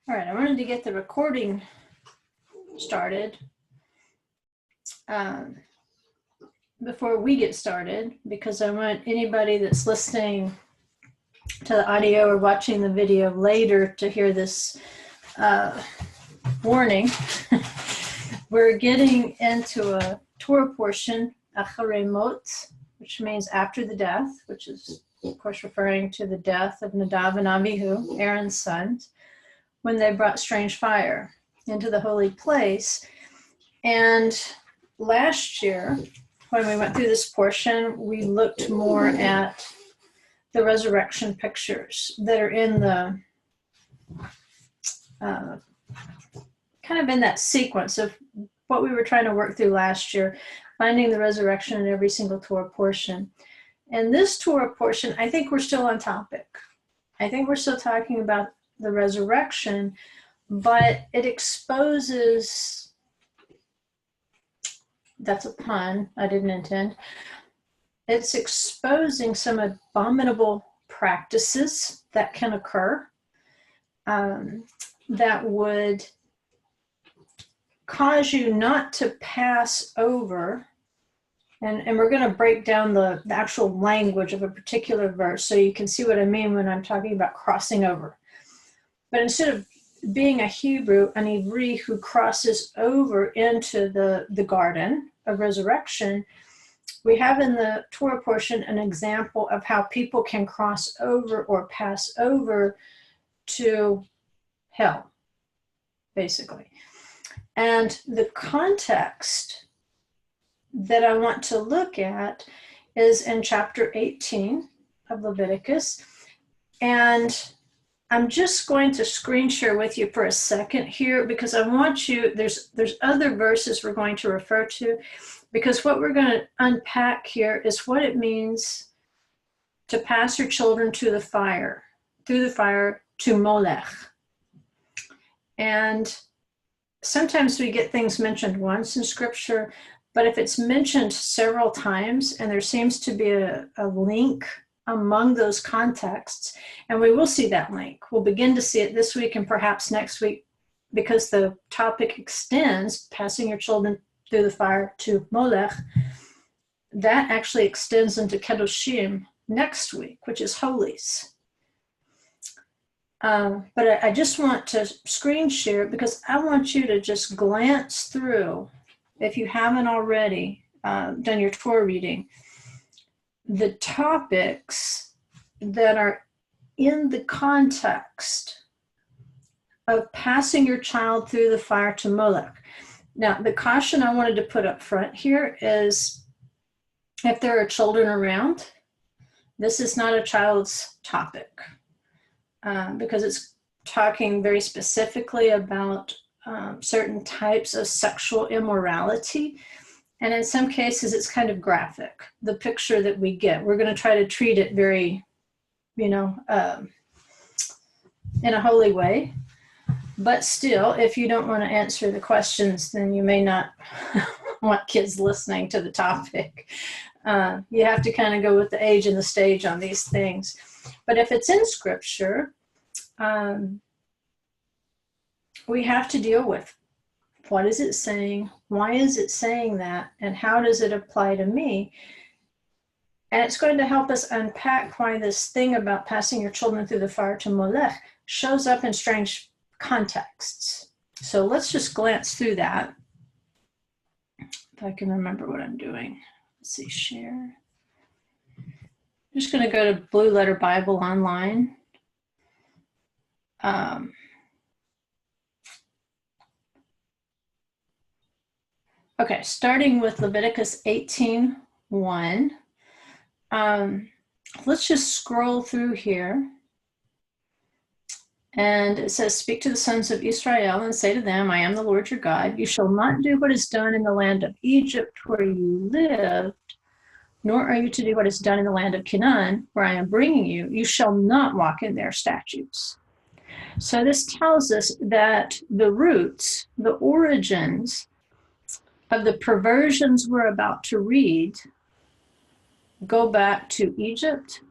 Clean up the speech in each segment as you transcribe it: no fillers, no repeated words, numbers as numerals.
All right, I wanted to get the recording started before we get started, because I want anybody that's listening to the audio or watching the video later to hear this warning. We're getting into a Torah portion, Acharei, which means after the death, which is, of course, referring to the death of Nadav and Abihu, Aaron's sons, when they brought strange fire into the holy place. And last year, when we went through this portion, we looked more at the resurrection pictures that are in the, kind of in that sequence of what we were trying to work through last year, finding the resurrection in every single Torah portion. And this Torah portion, I think we're still on topic. I think we're still talking about the resurrection, but it exposes, that's a pun, I didn't intend. It's exposing some abominable practices that can occur that would cause you not to pass over. And we're going to break down the actual language of a particular verse so you can see what I mean when I'm talking about crossing over. But instead of being a Hebrew, an Ivri who crosses over into the garden of resurrection, we have in the Torah portion an example of how people can cross over or pass over to hell, basically. And the context that I want to look at is in chapter 18 of Leviticus. And I'm just going to screen share with you for a second here, because I want you, there's other verses we're going to refer to, because what we're going to unpack here is what it means to pass your children to the fire, through the fire to Molech. And sometimes we get things mentioned once in scripture, but if it's mentioned several times and there seems to be a link among those contexts, and we will see that link. We'll begin to see it this week and perhaps next week, because the topic extends, passing your children through the fire to Molech. That actually extends into Kedoshim next week, which is holies. But I just want to screen share because I want you to just glance through, if you haven't already done your Torah reading, the topics that are in the context of passing your child through the fire to Molech. Now, the caution I wanted to put up front here is if there are children around, this is not a child's topic because it's talking very specifically about certain types of sexual immorality. And in some cases, it's kind of graphic, the picture that we get. We're going to try to treat it very, in a holy way. But still, if you don't want to answer the questions, then you may not want kids listening to the topic. You have to kind of go with the age and the stage on these things. But if it's in scripture, we have to deal with what is it saying, why is it saying that, and how does it apply to me? And it's going to help us unpack why this thing about passing your children through the fire to Molech shows up in strange contexts. So let's just glance through that. If I can remember what I'm doing. Let's see, share. I'm just going to go to Blue Letter Bible online. Okay, starting with Leviticus 18:1. Let's just scroll through here. And it says, speak to the sons of Israel and say to them, I am the Lord your God. You shall not do what is done in the land of Egypt where you lived, nor are you to do what is done in the land of Canaan where I am bringing you. You shall not walk in their statutes. So this tells us that the roots, the origins of the perversions we're about to read go back to Egypt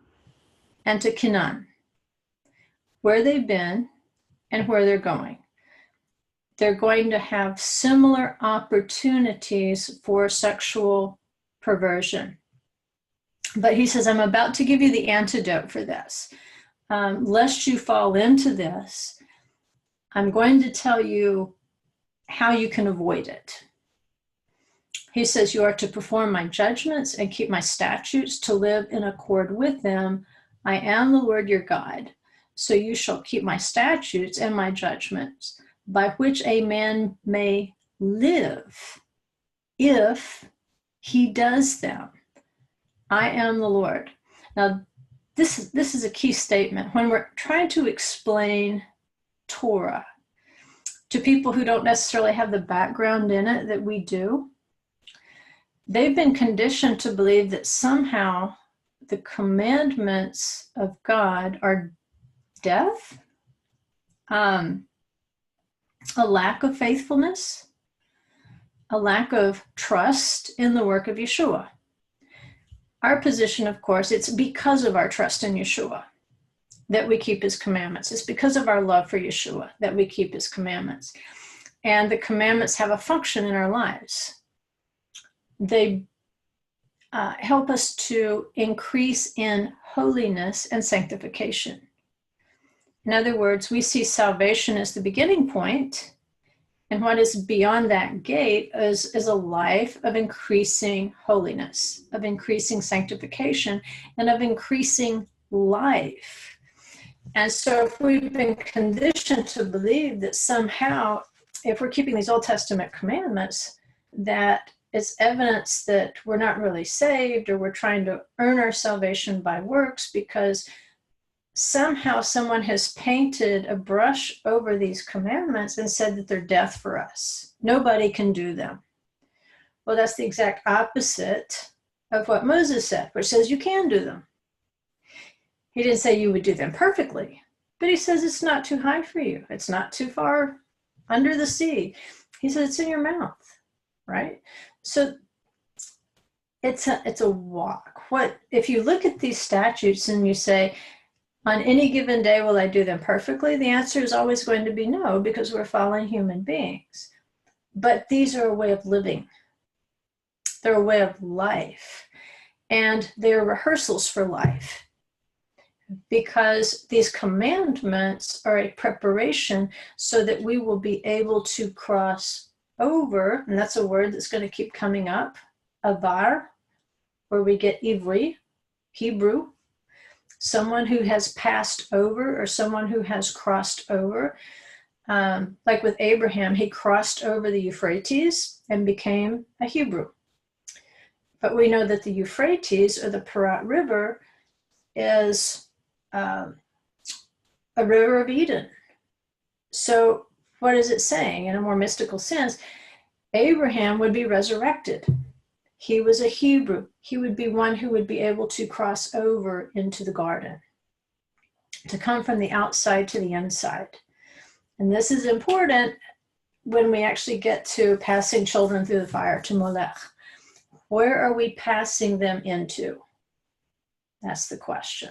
and to Canaan, where they've been and where they're going. They're going to have similar opportunities for sexual perversion. But he says, I'm about to give you the antidote for this. Lest you fall into this, I'm going to tell you how you can avoid it. He says, you are to perform my judgments and keep my statutes to live in accord with them. I am the Lord your God. So you shall keep my statutes and my judgments, by which a man may live if he does them. I am the Lord. Now, this is a key statement. When we're trying to explain Torah to people who don't necessarily have the background in it that we do, they've been conditioned to believe that somehow the commandments of God are death, a lack of faithfulness, a lack of trust in the work of Yeshua. Our position, of course, it's because of our trust in Yeshua that we keep his commandments. It's because of our love for Yeshua that we keep his commandments. And the commandments have a function in our lives. They help us to increase in holiness and sanctification. In other words, we see salvation as the beginning point, and what is beyond that gate is a life of increasing holiness, of increasing sanctification, and of increasing life. And so if we've been conditioned to believe that somehow, if we're keeping these Old Testament commandments, that it's evidence that we're not really saved, or we're trying to earn our salvation by works because somehow someone has painted a brush over these commandments and said that they're death for us. Nobody can do them. Well, that's the exact opposite of what Moses said, which says you can do them. He didn't say you would do them perfectly, but he says it's not too high for you. It's not too far under the sea. He said it's in your mouth, right? So it's a walk. What if you look at these statutes and you say, on any given day, will I do them perfectly? The answer is always going to be no, because we're fallen human beings. But these are a way of living. They're a way of life. And they're rehearsals for life. Because these commandments are a preparation so that we will be able to cross over, and that's a word that's going to keep coming up, avar, where we get ivri, Hebrew, someone who has passed over or someone who has crossed over. Like with Abraham, he crossed over the Euphrates and became a Hebrew. But we know that the Euphrates, or the Parat River, is a river of Eden. So what is it saying? In a more mystical sense, Abraham would be resurrected. He was a Hebrew. He would be one who would be able to cross over into the garden, to come from the outside to the inside. And this is important when we actually get to passing children through the fire to Molech. Where are we passing them into? That's the question.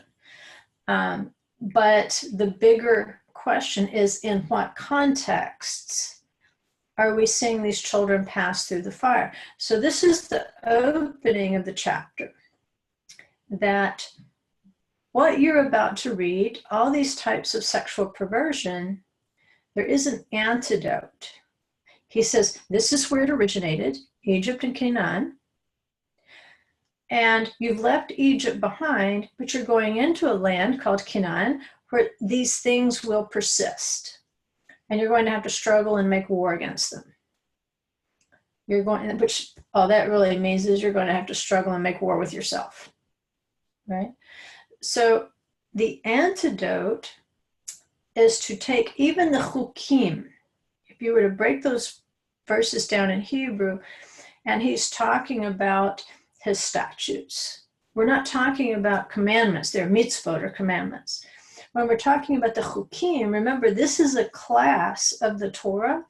But the bigger question is, in what contexts are we seeing these children pass through the fire? So this is the opening of the chapter, that what you're about to read, all these types of sexual perversion, there is an antidote. He says, this is where it originated, Egypt and Canaan. And you've left Egypt behind, but you're going into a land called Canaan where these things will persist. And you're going to have to struggle and make war against them. You're going, which all that really means is you're going to have to struggle and make war with yourself, right? So the antidote is to take even the chukim. If you were to break those verses down in Hebrew, and he's talking about his statutes. We're not talking about commandments. They're mitzvot, or commandments. When we're talking about the chukim, remember, this is a class of the Torah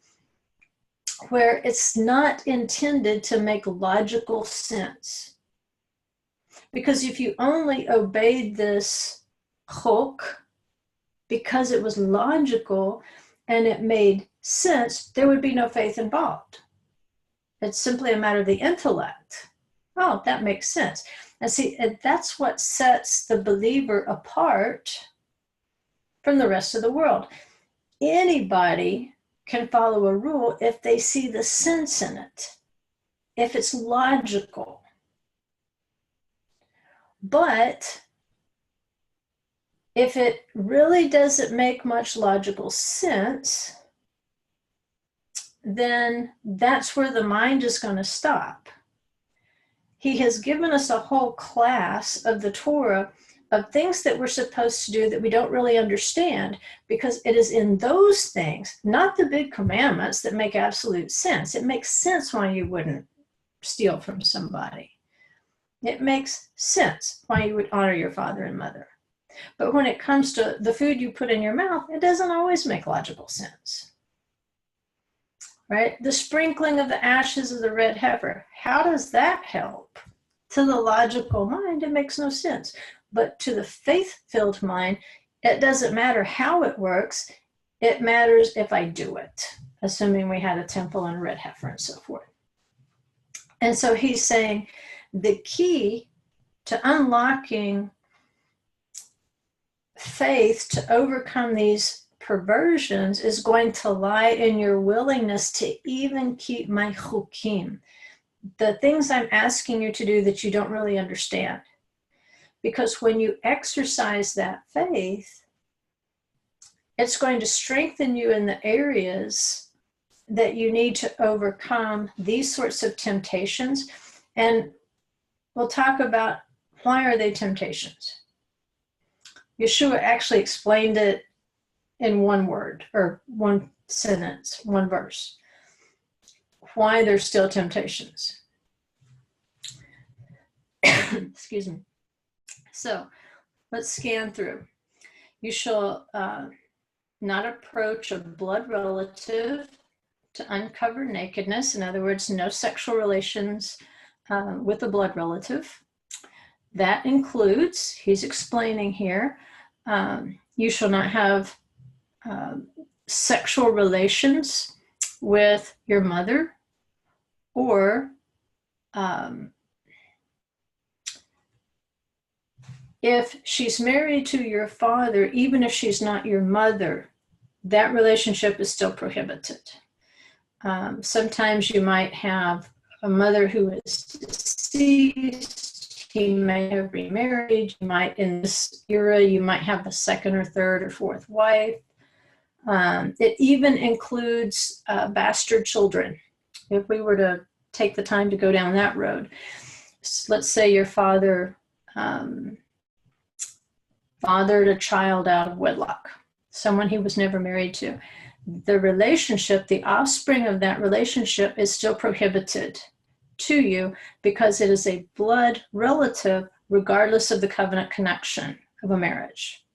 where it's not intended to make logical sense. Because if you only obeyed this chok because it was logical, and it made sense, there would be no faith involved. It's simply a matter of the intellect. Oh, that makes sense. And see, that's what sets the believer apart from the rest of the world. Anybody can follow a rule if they see the sense in it, if it's logical. But if it really doesn't make much logical sense, then that's where the mind is going to stop. He has given us a whole class of the Torah of things that we're supposed to do that we don't really understand, because it is in those things, not the big commandments, that make absolute sense. It makes sense why you wouldn't steal from somebody. It makes sense why you would honor your father and mother. But when it comes to the food you put in your mouth, it doesn't always make logical sense. Right? The sprinkling of the ashes of the red heifer, how does that help? To the logical mind, it makes no sense. But to the faith-filled mind, it doesn't matter how it works. It matters if I do it, assuming we had a temple and a red heifer and so forth. And so he's saying the key to unlocking faith to overcome these perversions is going to lie in your willingness to even keep my chukim, the things I'm asking you to do that you don't really understand. Because when you exercise that faith, it's going to strengthen you in the areas that you need to overcome these sorts of temptations. And we'll talk about why are they temptations. Yeshua actually explained it in one word or one sentence, one verse. Why they're still temptations. Excuse me. So let's scan through. You shall not approach a blood relative to uncover nakedness. In other words, no sexual relations with a blood relative. That includes, he's explaining here, you shall not have sexual relations with your mother or if she's married to your father, even if she's not your mother, that relationship is still prohibited. Sometimes you might have a mother who is deceased. He may have remarried. You might, in this era, you might have a second or third or fourth wife. It even includes bastard children. If we were to take the time to go down that road, let's say your father fathered a child out of wedlock, someone he was never married to. The relationship, the offspring of that relationship is still prohibited to you because it is a blood relative, regardless of the covenant connection of a marriage.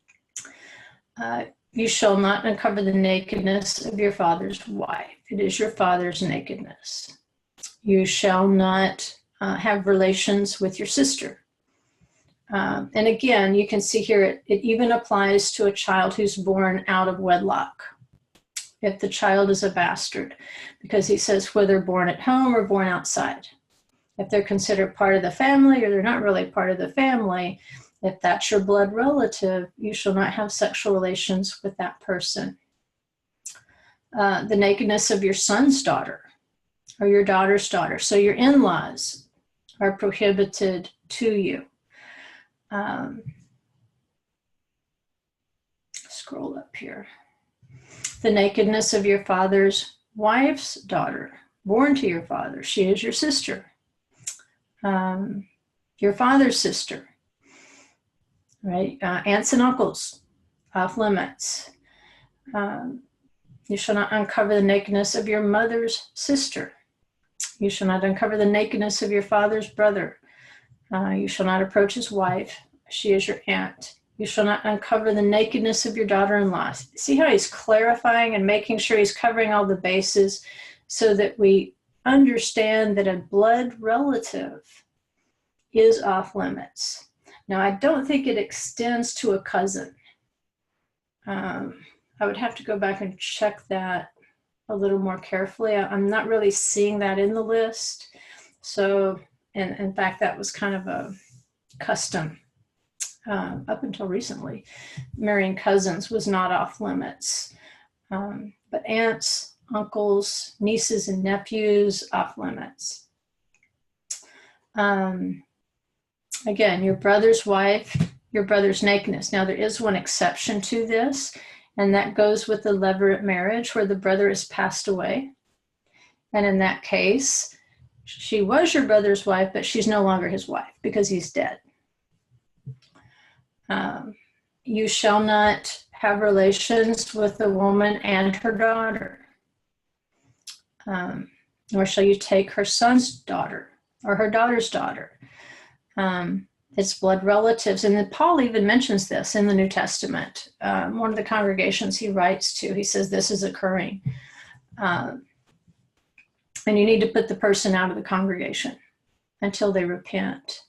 You shall not uncover the nakedness of your father's wife. It is your father's nakedness. You shall not have relations with your sister. And again, you can see here, it even applies to a child who's born out of wedlock, if the child is a bastard, because he says whether born at home or born outside. If they're considered part of the family or they're not really part of the family, if that's your blood relative, you shall not have sexual relations with that person. The nakedness of your son's daughter or your daughter's daughter. So your in-laws are prohibited to you. Scroll up here. The nakedness of your father's wife's daughter, born to your father. She is your sister. Your father's sister. Right? Aunts and uncles, off limits. You shall not uncover the nakedness of your mother's sister. You shall not uncover the nakedness of your father's brother. You shall not approach his wife. She is your aunt. You shall not uncover the nakedness of your daughter-in-law. See how he's clarifying and making sure he's covering all the bases so that we understand that a blood relative is off limits. Now, I don't think it extends to a cousin. I would have to go back and check that a little more carefully. I'm not really seeing that in the list. So, and in fact, that was kind of a custom up until recently. Marrying cousins was not off limits. But aunts, uncles, nieces, and nephews, off limits. Again, your brother's wife, your brother's nakedness. Now, there is one exception to this, and that goes with the levirate marriage where the brother has passed away. And in that case, she was your brother's wife, but she's no longer his wife because he's dead. You shall not have relations with a woman and her daughter, nor shall you take her son's daughter or her daughter's daughter. It's blood relatives. And then Paul even mentions this in the New Testament. One of the congregations he writes to, he says this is occurring. And you need to put the person out of the congregation until they repent.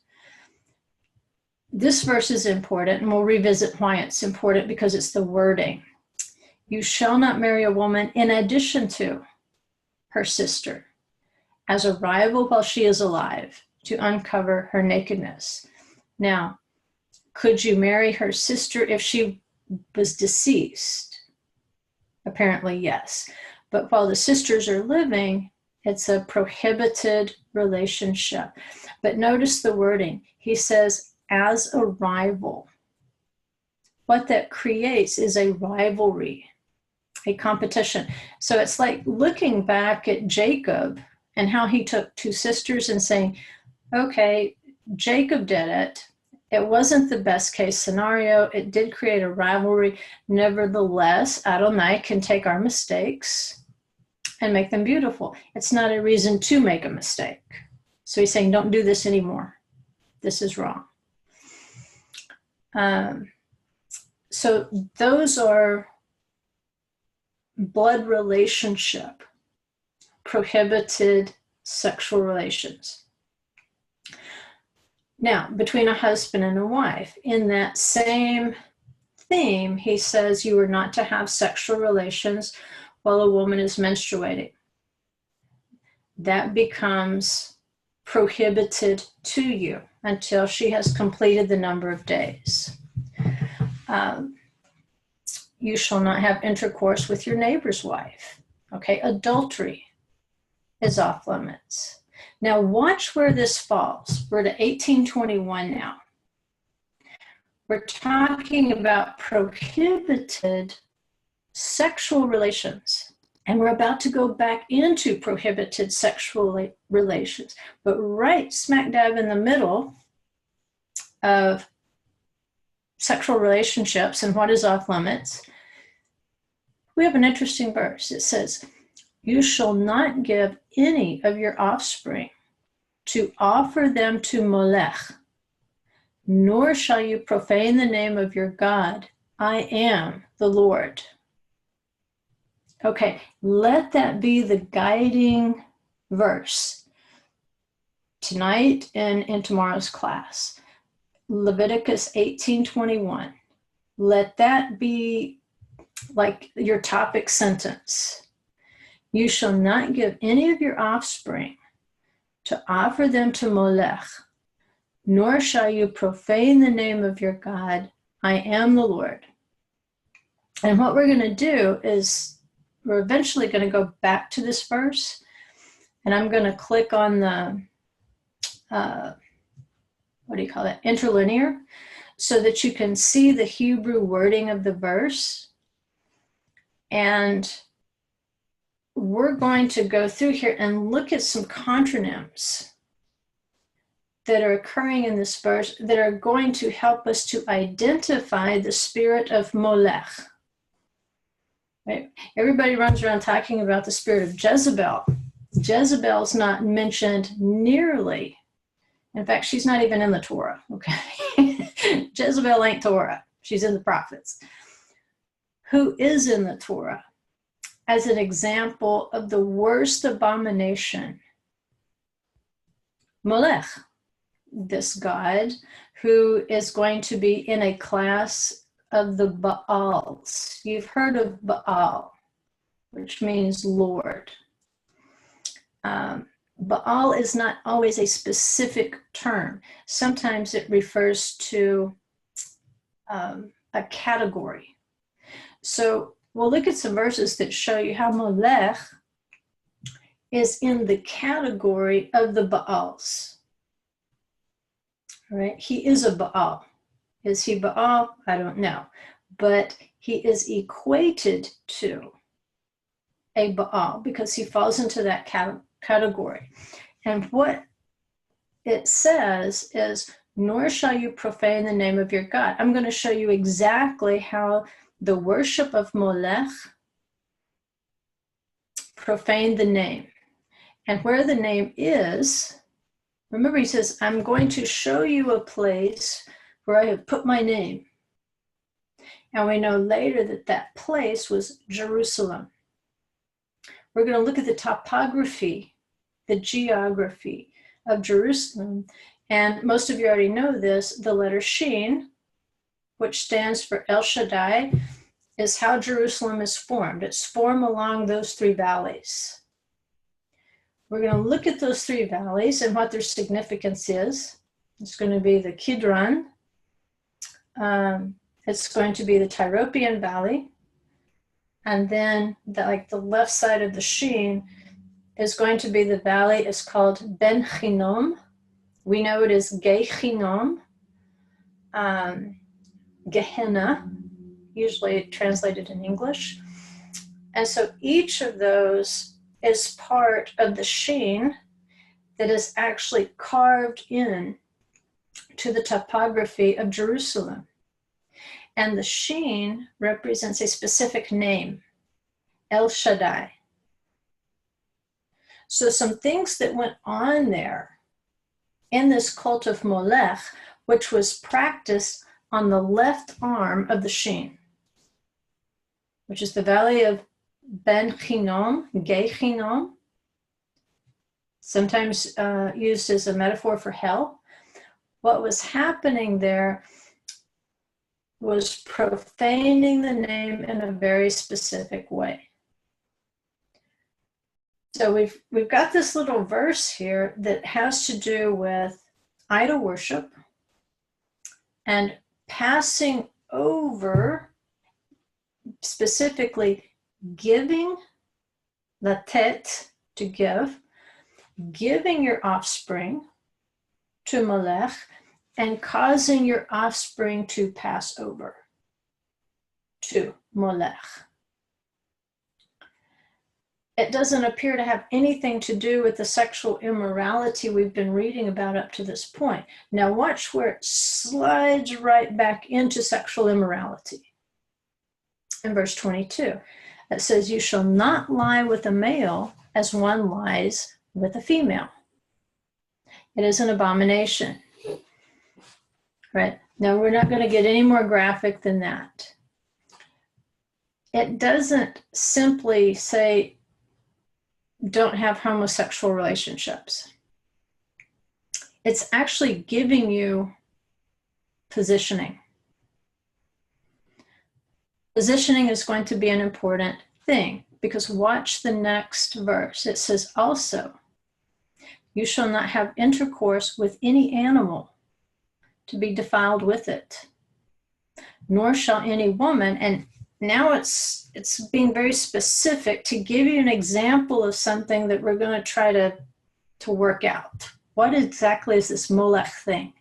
This verse is important, and we'll revisit why it's important because it's the wording. You shall not marry a woman in addition to her sister as a rival while she is alive to uncover her nakedness. Now, could you marry her sister if she was deceased? Apparently, yes. But while the sisters are living, it's a prohibited relationship. But notice the wording. He says, as a rival. What that creates is a rivalry, a competition. So it's like looking back at Jacob and how he took two sisters and saying, okay, Jacob did it. It wasn't the best case scenario. It did create a rivalry. Nevertheless, Adonai can take our mistakes and make them beautiful. It's not a reason to make a mistake. So he's saying, don't do this anymore. This is wrong. So those are blood relationship, prohibited sexual relations. Now, between a husband and a wife, in that same theme, he says you are not to have sexual relations while a woman is menstruating. That becomes prohibited to you until she has completed the number of days. You shall not have intercourse with your neighbor's wife. Okay, adultery is off limits. Now watch where this falls. We're to 1821 now. We're talking about prohibited sexual relations. And we're about to go back into prohibited sexual relations. But right smack dab in the middle of sexual relationships and what is off limits, we have an interesting verse. It says, you shall not give any of your offspring to offer them to Molech, nor shall you profane the name of your God. I am the Lord. Okay, let that be the guiding verse tonight and in tomorrow's class. Leviticus 18:21. Let that be like your topic sentence. You shall not give any of your offspring to offer them to Molech, nor shall you profane the name of your God. I am the Lord. And what we're going to do is we're eventually going to go back to this verse, and I'm going to click on the, interlinear, so that you can see the Hebrew wording of the verse. And we're going to go through here and look at some contronyms that are occurring in this verse that are going to help us to identify the spirit of Molech. Right? Everybody runs around talking about the spirit of Jezebel. Jezebel's not mentioned nearly. In fact, she's not even in the Torah. Okay, Jezebel ain't Torah. She's in the prophets. Who is in the Torah as an example of the worst abomination? Molech, this god who is going to be in a class of the Baals. You've heard of Baal, which means Lord. Baal is not always a specific term. Sometimes it refers to a category. So we'll look at some verses that show you how Molech is in the category of the Baals. Right? He is a Baal. Is he Baal? I don't know. But he is equated to a Baal because he falls into that category. And what it says is, nor shall you profane the name of your God. I'm going to show you exactly how the worship of Molech profaned the name. And where the name is, remember he says, I'm going to show you a place where I have put my name. And we know later that that place was Jerusalem. We're going to look at the topography, the geography of Jerusalem. And most of you already know this, the letter Shin, which stands for El Shaddai, is how Jerusalem is formed. It's formed along those three valleys. We're going to look at those three valleys and what their significance is. It's going to be the Kidron. It's going to be the Tyropian Valley. And then the left side of the Shin is going to be the valley. It's called Ben Hinnom. We know it is Gei Hinnom, Gehenna, usually translated in English. And so each of those is part of the Shin that is actually carved in to the topography of Jerusalem. And the Shin represents a specific name, El Shaddai. So some things that went on there in this cult of Molech, which was practiced on the left arm of the Shin, which is the valley of Ben Hinnom, Gei Hinnom, sometimes used as a metaphor for hell. What was happening there was profaning the name in a very specific way. So we've got this little verse here that has to do with idol worship and passing over, specifically giving, latet, to give, giving your offspring to Molech, and causing your offspring to pass over to Molech. It doesn't appear to have anything to do with the sexual immorality we've been reading about up to this point. Now watch where it slides right back into sexual immorality. In verse 22, it says, you shall not lie with a male as one lies with a female. It is an abomination. Right? Now we're not going to get any more graphic than that. It doesn't simply say, don't have homosexual relationships. It's actually giving you positioning. Positioning is going to be an important thing because watch the next verse. It says also, you shall not have intercourse with any animal to be defiled with it, nor shall any woman. And now it's being very specific to give you an example of something that we're going to try to work out. What exactly is this Molech thing?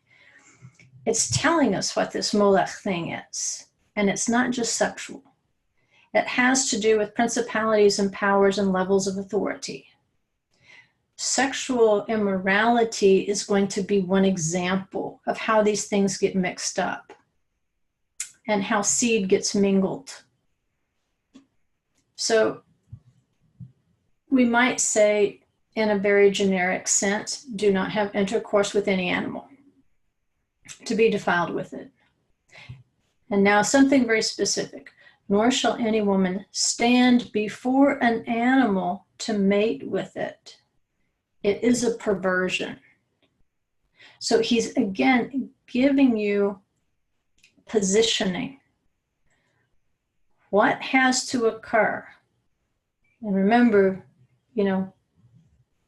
It's telling us what this Molech thing is. And it's not just sexual. It has to do with principalities and powers and levels of authority. Sexual immorality is going to be one example of how these things get mixed up and how seed gets mingled. So we might say, in a very generic sense, do not have intercourse with any animal to be defiled with it. And now something very specific. Nor shall any woman stand before an animal to mate with it. It is a perversion. So he's again giving you positioning. what has to occur? And remember, you know,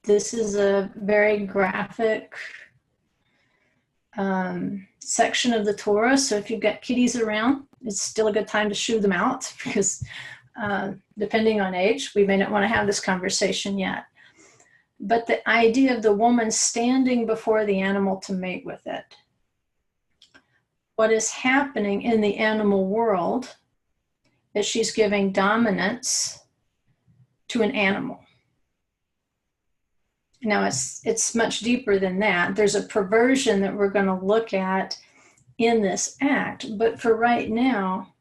this is a very graphic section of the Torah. So if you've got kiddies around, it's still a good time to shoo them out, because depending on age, we may not want to have this conversation yet. But the idea of the woman standing before the animal to mate with it. What is happening in the animal world is she's giving dominance to an animal. Now, it's much deeper than that. There's a perversion that we're going to look at in this act. But for right now,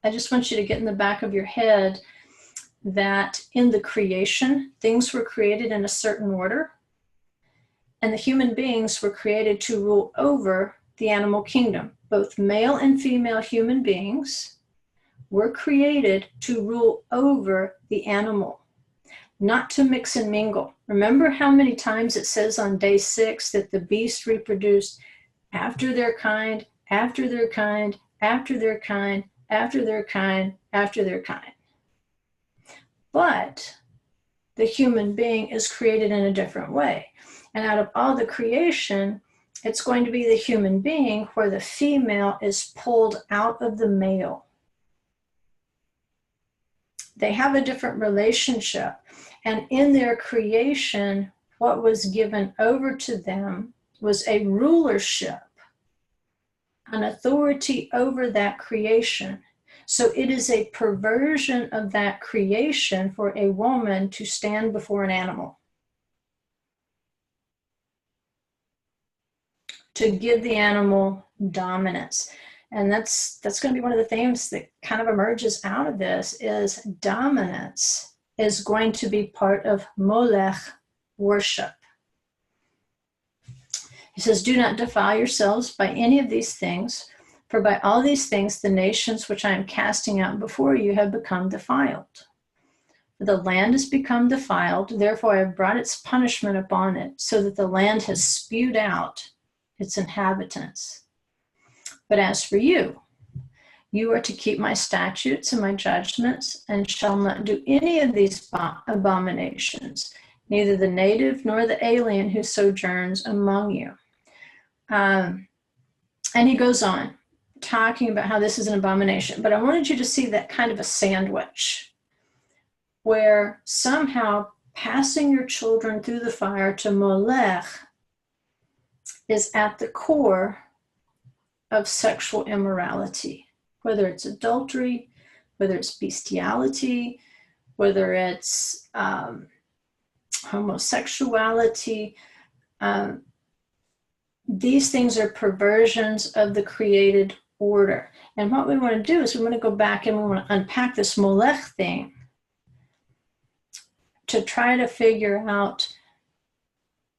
I just want you to get in the back of your head that in the creation, things were created in a certain order, and the human beings were created to rule over the animal kingdom. Both male and female human beings were created to rule over the animal, not to mix and mingle. Remember how many times it says on day 6 that the beasts reproduced after their kind, after their kind, after their kind, after their kind, after their kind. But the human being is created in a different way. And out of all the creation, it's going to be the human being where the female is pulled out of the male. They have a different relationship. And in their creation, what was given over to them was a rulership, an authority over that creation. So it is a perversion of that creation for a woman to stand before an animal, to give the animal dominance. And that's going to be one of the themes that kind of emerges out of this, is dominance is going to be part of Molech worship. He says, do not defile yourselves by any of these things, for by all these things the nations which I am casting out before you have become defiled. For the land has become defiled, therefore I have brought its punishment upon it, so that the land has spewed out its inhabitants. But as for you, you are to keep my statutes and my judgments, and shall not do any of these abominations, neither the native nor the alien who sojourns among you. And he goes on, talking about how this is an abomination. But I wanted you to see that kind of a sandwich, where somehow passing your children through the fire to Molech is at the core of sexual immorality, whether it's adultery, whether it's bestiality, whether it's homosexuality. These things are perversions of the created order. And what we want to do is we want to go back and we want to unpack this Molech thing to try to figure out,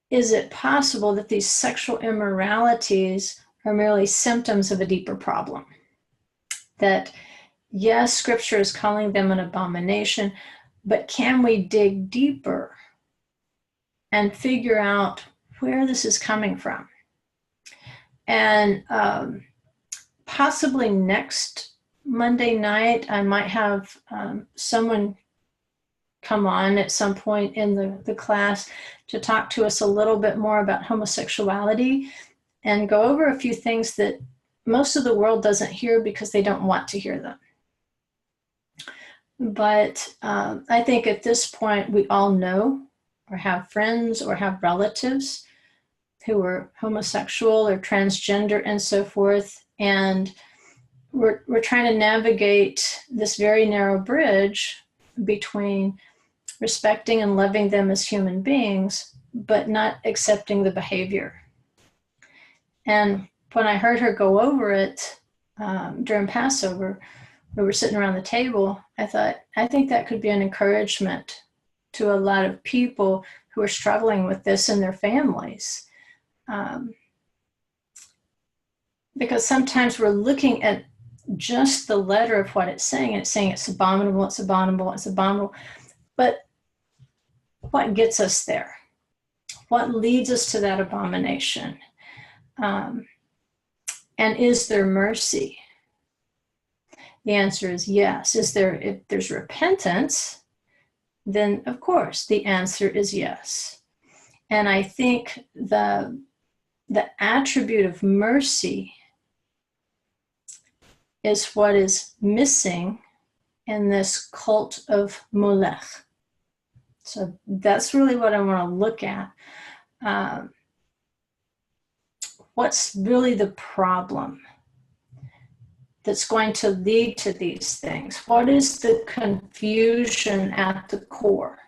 is it possible that these sexual immoralities are merely symptoms of a deeper problem? That, yes, Scripture is calling them an abomination, but can we dig deeper and figure out where this is coming from? And possibly next Monday night, I might have someone come on at some point in the class to talk to us a little bit more about homosexuality and go over a few things that most of the world doesn't hear because they don't want to hear them. But I think at this point, we all know or have friends or have relatives who are homosexual or transgender and so forth. And we're trying to navigate this very narrow bridge between respecting and loving them as human beings, but not accepting the behavior. And when I heard her go over it during Passover, we were sitting around the table, I thought, I think that could be an encouragement to a lot of people who are struggling with this in their families. Because sometimes we're looking at just the letter of what it's saying, and it's saying it's abominable, it's abominable, it's abominable. But what gets us there? What leads us to that abomination? And is there mercy? The answer is yes. If there's repentance, then of course the answer is yes. And I think the attribute of mercy is what is missing in this cult of Molech. So that's really what I want to look at. What's really the problem that's going to lead to these things? What is the confusion at the core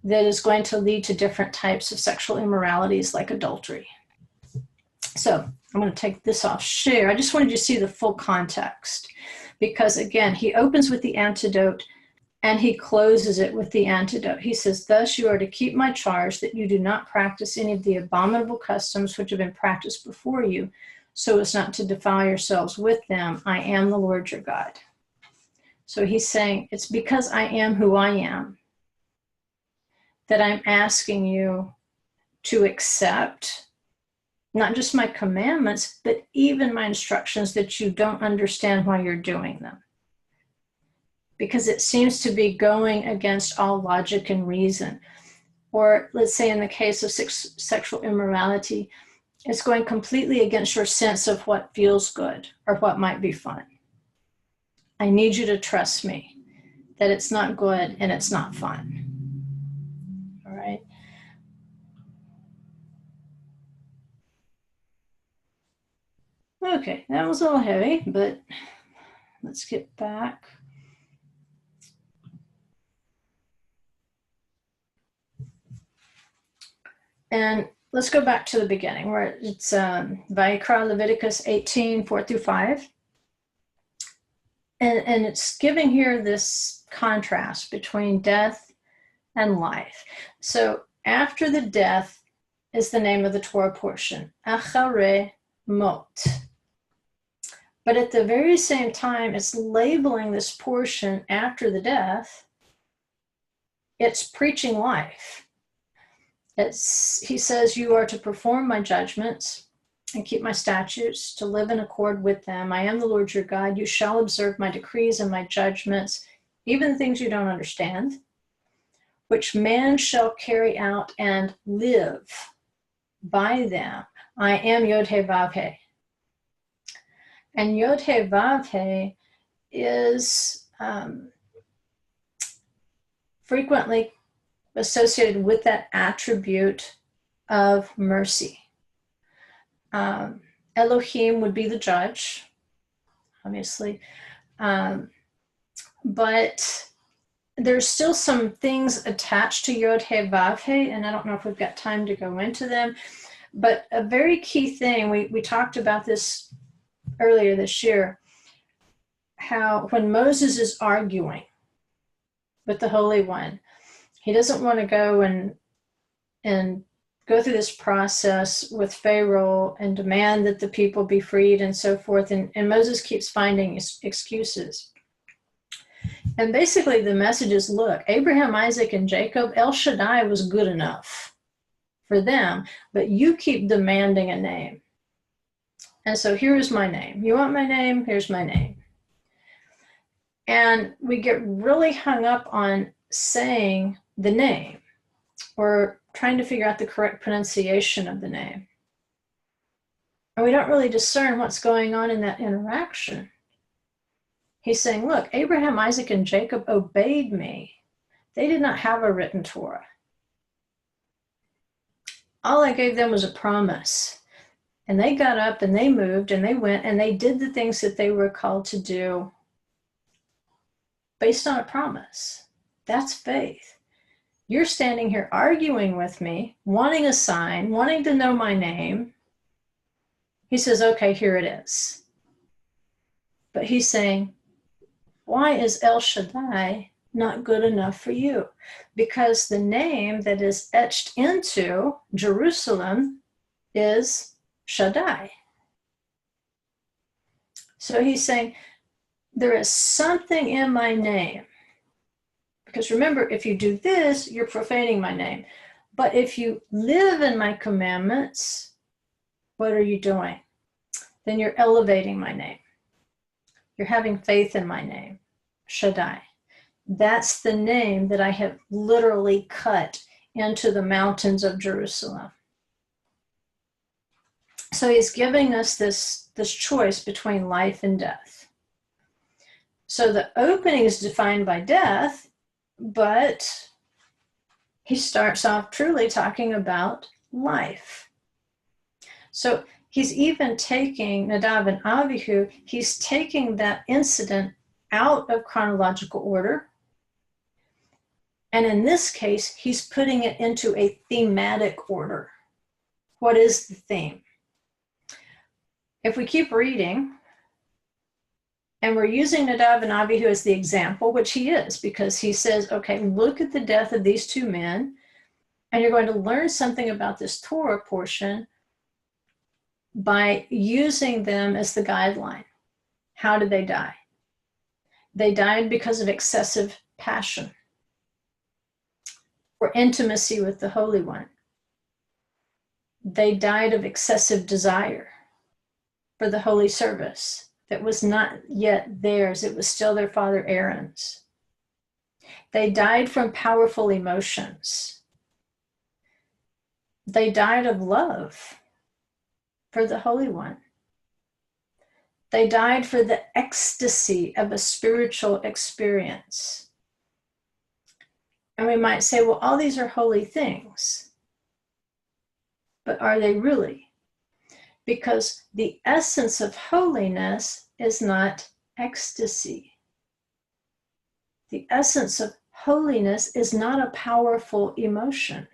that is going to lead to different types of sexual immoralities like adultery? So I'm going to take this off share. I just wanted you to see the full context, because again, he opens with the antidote and he closes it with the antidote. He says, thus you are to keep my charge that you do not practice any of the abominable customs which have been practiced before you, so as not to defile yourselves with them. I am the Lord your God. So he's saying, it's because I am who I am that I'm asking you to accept not just my commandments, but even my instructions that you don't understand why you're doing them. Because it seems to be going against all logic and reason. Or let's say in the case of sexual immorality, it's going completely against your sense of what feels good or what might be fun. I need you to trust me that it's not good and it's not fun. All right. Okay, that was a little heavy, but let's get back. And let's go back to the beginning where it's Vayikra, Leviticus 18, 4-5. And it's giving here this contrast between death and life. So after the death is the name of the Torah portion, Acharei mot. But at the very same time, it's labeling this portion after the death, it's preaching life. He says, you are to perform my judgments and keep my statutes, to live in accord with them. I am the Lord your God. You shall observe my decrees and my judgments, even the things you don't understand, which man shall carry out and live by them. I am Yod-Heh Vav-Heh. And Yod-Heh Vav-Heh is frequently associated with that attribute of mercy. Elohim would be the judge, obviously. But there's still some things attached to Yod-Heh Vav-Heh, and I don't know if we've got time to go into them. But a very key thing, we talked about this earlier this year, how when Moses is arguing with the Holy One, he doesn't want to go and go through this process with Pharaoh and demand that the people be freed and so forth. And Moses keeps finding excuses. And basically the message is, look, Abraham, Isaac, and Jacob, El Shaddai was good enough for them, but you keep demanding a name. And so here's my name. You want my name? Here's my name. And we get really hung up on saying the name or trying to figure out the correct pronunciation of the name. And we don't really discern what's going on in that interaction. He's saying, look, Abraham, Isaac, and Jacob obeyed me. They did not have a written Torah. All I gave them was a promise. And they got up and they moved and they went and they did the things that they were called to do based on a promise. That's faith. You're standing here arguing with me, wanting a sign, wanting to know my name. He says, okay, here it is. But he's saying, why is El Shaddai not good enough for you? Because the name that is etched into Jerusalem is Shaddai. So he's saying, there is something in my name. Because remember, if you do this, you're profaning my name. But if you live in my commandments, what are you doing? Then you're elevating my name. You're having faith in my name, Shaddai. That's the name that I have literally cut into the mountains of Jerusalem. So he's giving us this choice between life and death. So the opening is defined by death, but he starts off truly talking about life. So he's even taking Nadav and Avihu, he's taking that incident out of chronological order. And in this case, he's putting it into a thematic order. What is the theme? If we keep reading, and we're using Nadav and Avihu as the example, which he is, because he says, okay, look at the death of these two men, and you're going to learn something about this Torah portion by using them as the guideline. How did they die? They died because of excessive passion or intimacy with the Holy One. They died of excessive desire for the holy service that was not yet theirs. It was still their father Aaron's. They died from powerful emotions. They died of love for the Holy One. They died for the ecstasy of a spiritual experience. And we might say, well, all these are holy things. But are they really? Because the essence of holiness is not ecstasy. The essence of holiness is not a powerful emotion.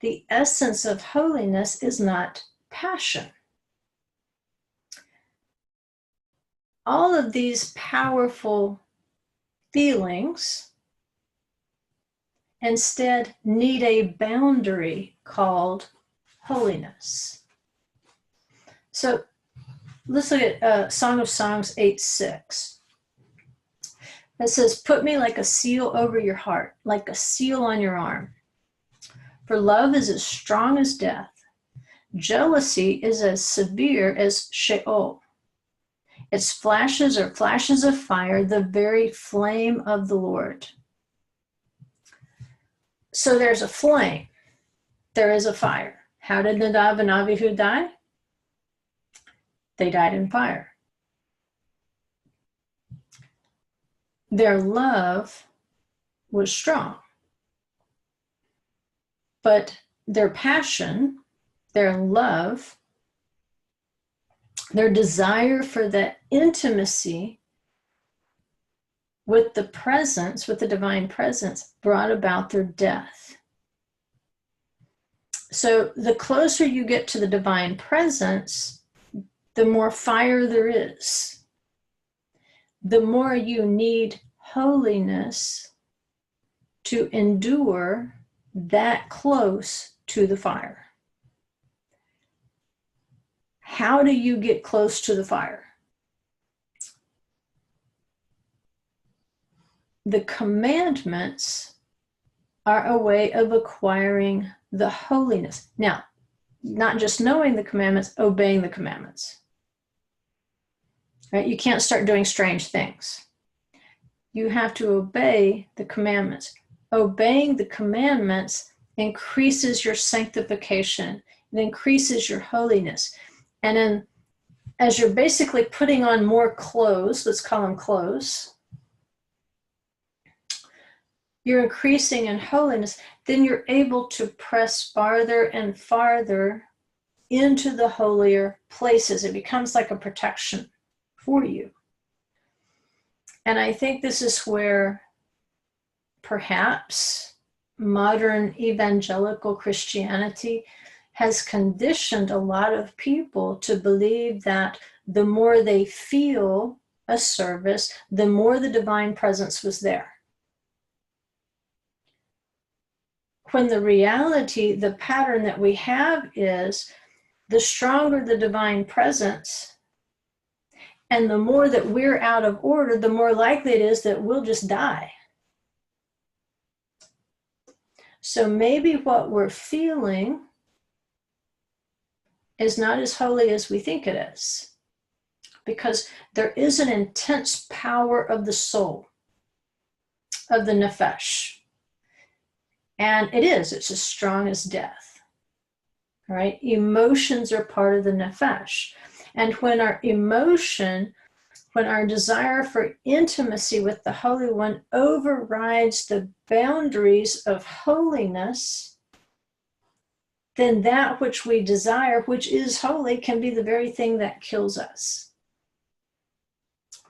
The essence of holiness is not passion. All of these powerful feelings instead need a boundary called holiness. So let's look at Song of Songs 8:6. It says, put me like a seal over your heart, like a seal on your arm. For love is as strong as death. Jealousy is as severe as Sheol. Its flashes are flashes of fire, the very flame of the Lord. So there's a flame. There is a fire. How did Nadav and Avihu die? They died in fire. Their love was strong, but their passion, their love, their desire for that intimacy with the presence, with the divine presence, brought about their death. So the closer you get to the divine presence, the more fire there is. The more you need holiness to endure that close to the fire. How do you get close to the fire? The commandments are a way of acquiring the holiness. Now, not just knowing the commandments, obeying the commandments. Right? You can't start doing strange things. You have to obey the commandments. Obeying the commandments increases your sanctification. It increases your holiness. And then as you're basically putting on more clothes, let's call them clothes, you're increasing in holiness, then you're able to press farther and farther into the holier places. It becomes like a protection for you. And I think this is where perhaps modern evangelical Christianity has conditioned a lot of people to believe that the more they feel a service, the more the divine presence was there. When the reality, the pattern that we have is the stronger the divine presence, and the more that we're out of order, the more likely it is that we'll just die. So maybe what we're feeling is not as holy as we think it is. because there is an intense power of the soul, of the nefesh. And it's as strong as death. Right? Emotions are part of the nefesh. And when our desire for intimacy with the Holy One overrides the boundaries of holiness, then that which we desire, which is holy, can be the very thing that kills us.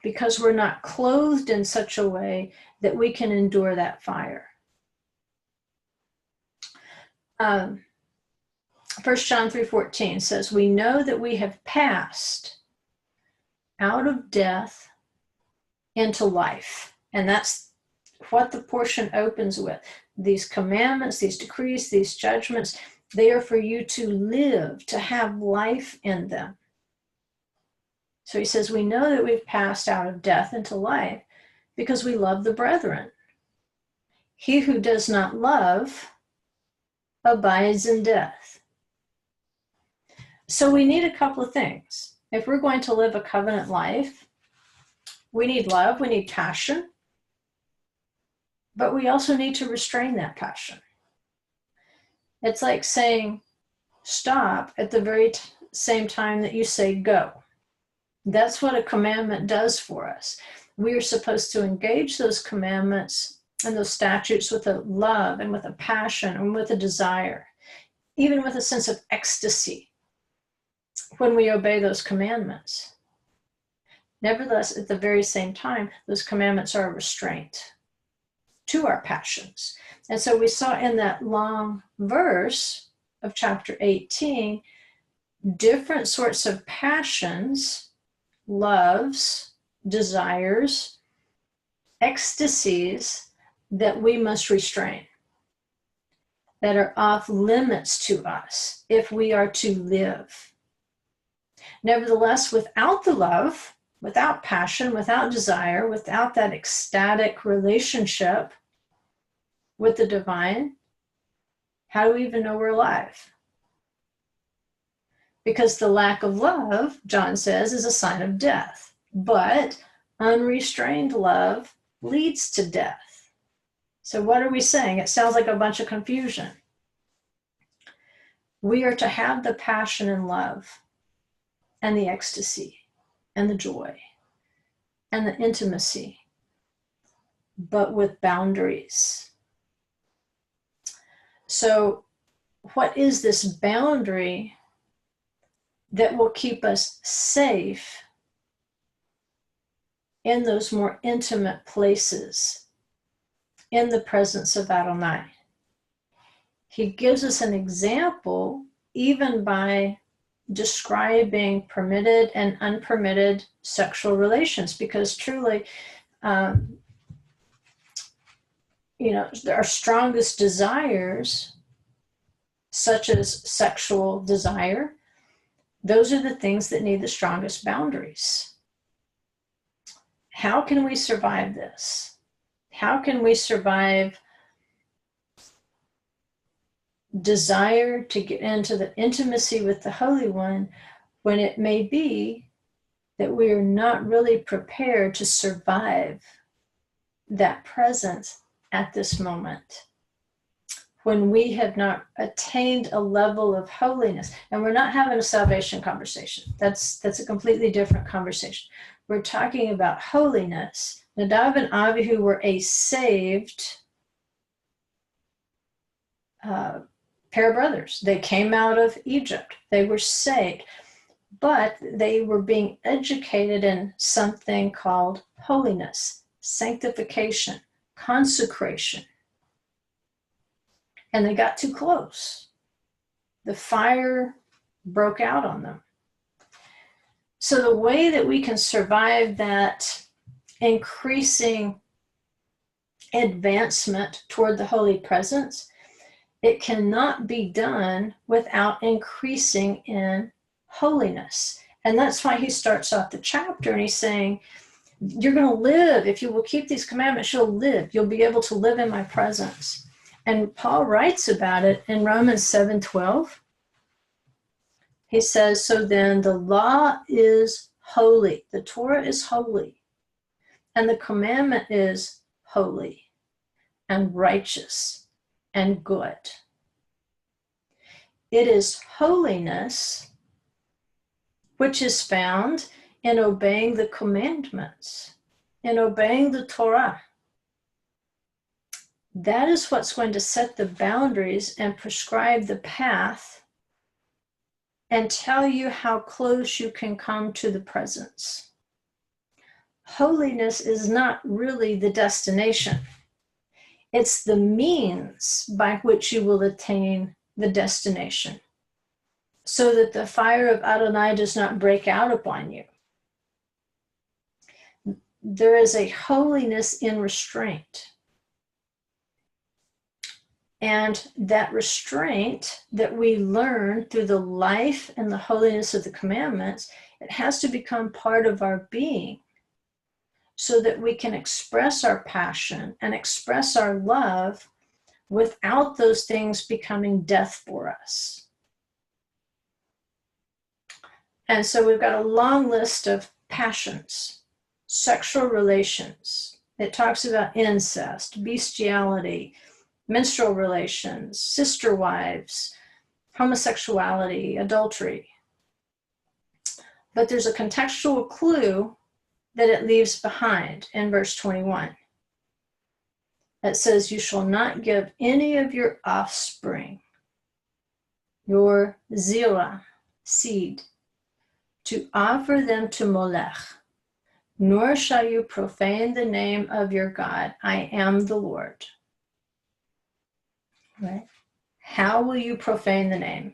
Because we're not clothed in such a way that we can endure that fire. 1 John 3:14 says, we know that we have passed out of death into life. And that's what the portion opens with. These commandments, these decrees, these judgments, they are for you to live, to have life in them. So he says, we know that we've passed out of death into life because we love the brethren. He who does not love abides in death. So we need a couple of things. If we're going to live a covenant life, we need love, we need passion, but we also need to restrain that passion. It's like saying stop at the very same time that you say go. That's what a commandment does for us. We are supposed to engage those commandments and those statutes with a love and with a passion and with a desire, even with a sense of ecstasy when we obey those commandments. Nevertheless, at the very same time, those commandments are a restraint to our passions. And so we saw in that long verse of chapter 18, different sorts of passions, loves, desires, ecstasies that we must restrain, that are off limits to us if we are to live. Nevertheless, without the love, without passion, without desire, without that ecstatic relationship with the divine, how do we even know we're alive? Because the lack of love, John says, is a sign of death. But unrestrained love leads to death. So what are we saying? It sounds like a bunch of confusion. We are to have the passion and love and the ecstasy and the joy and the intimacy, but with boundaries. So what is this boundary that will keep us safe in those more intimate places in the presence of Adonai? He gives us an example even by describing permitted and unpermitted sexual relations, because truly, our strongest desires, such as sexual desire, those are the things that need the strongest boundaries. How can we survive this? How can we survive desire to get into the intimacy with the Holy One when it may be that we are not really prepared to survive that presence at this moment, when we have not attained a level of holiness? And we're not having a salvation conversation. That's a completely different conversation. We're talking about holiness. Nadav and Avihu were a saved pair of brothers. They came out of Egypt. They were saved, but they were being educated in something called holiness, sanctification, consecration. And they got too close. The fire broke out on them. So the way that we can survive that increasing advancement toward the holy presence, it cannot be done without increasing in holiness. And that's why he starts off the chapter and he's saying, you're going to live. If you will keep these commandments, you'll live. You'll be able to live in my presence. And Paul writes about it in Romans 7:12. He says, so then the law is holy. The Torah is holy. And the commandment is holy and righteous and good. It is holiness which is found in obeying the commandments, in obeying the Torah. That is what's going to set the boundaries and prescribe the path and tell you how close you can come to the presence. Holiness is not really the destination. It's the means by which you will attain the destination, so that the fire of Adonai does not break out upon you. There is a holiness in restraint. And that restraint that we learn through the life and the holiness of the commandments, it has to become part of our being so that we can express our passion and express our love without those things becoming death for us. And so we've got a long list of passions, sexual relations. It talks about incest, bestiality, menstrual relations, sister wives, homosexuality, adultery. But there's a contextual clue that it leaves behind in verse 21. It says, you shall not give any of your offspring, your zerah, seed, to offer them to Molech, nor shall you profane the name of your God. I am the Lord. Right? How will you profane the name?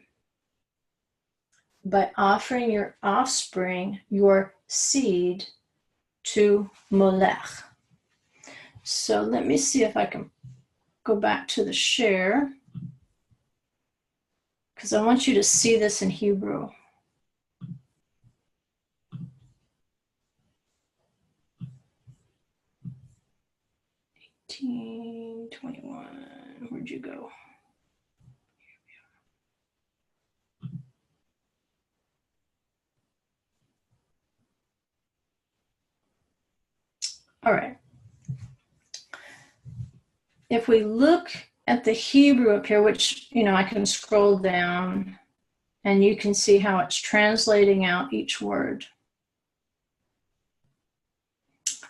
By offering your offspring, your seed, to Molech. So let me see if I can go back to the share, because I want you to see this in Hebrew. Eighteen 21. Where'd you go? All right. If we look at the Hebrew up here, which, I can scroll down and you can see how it's translating out each word.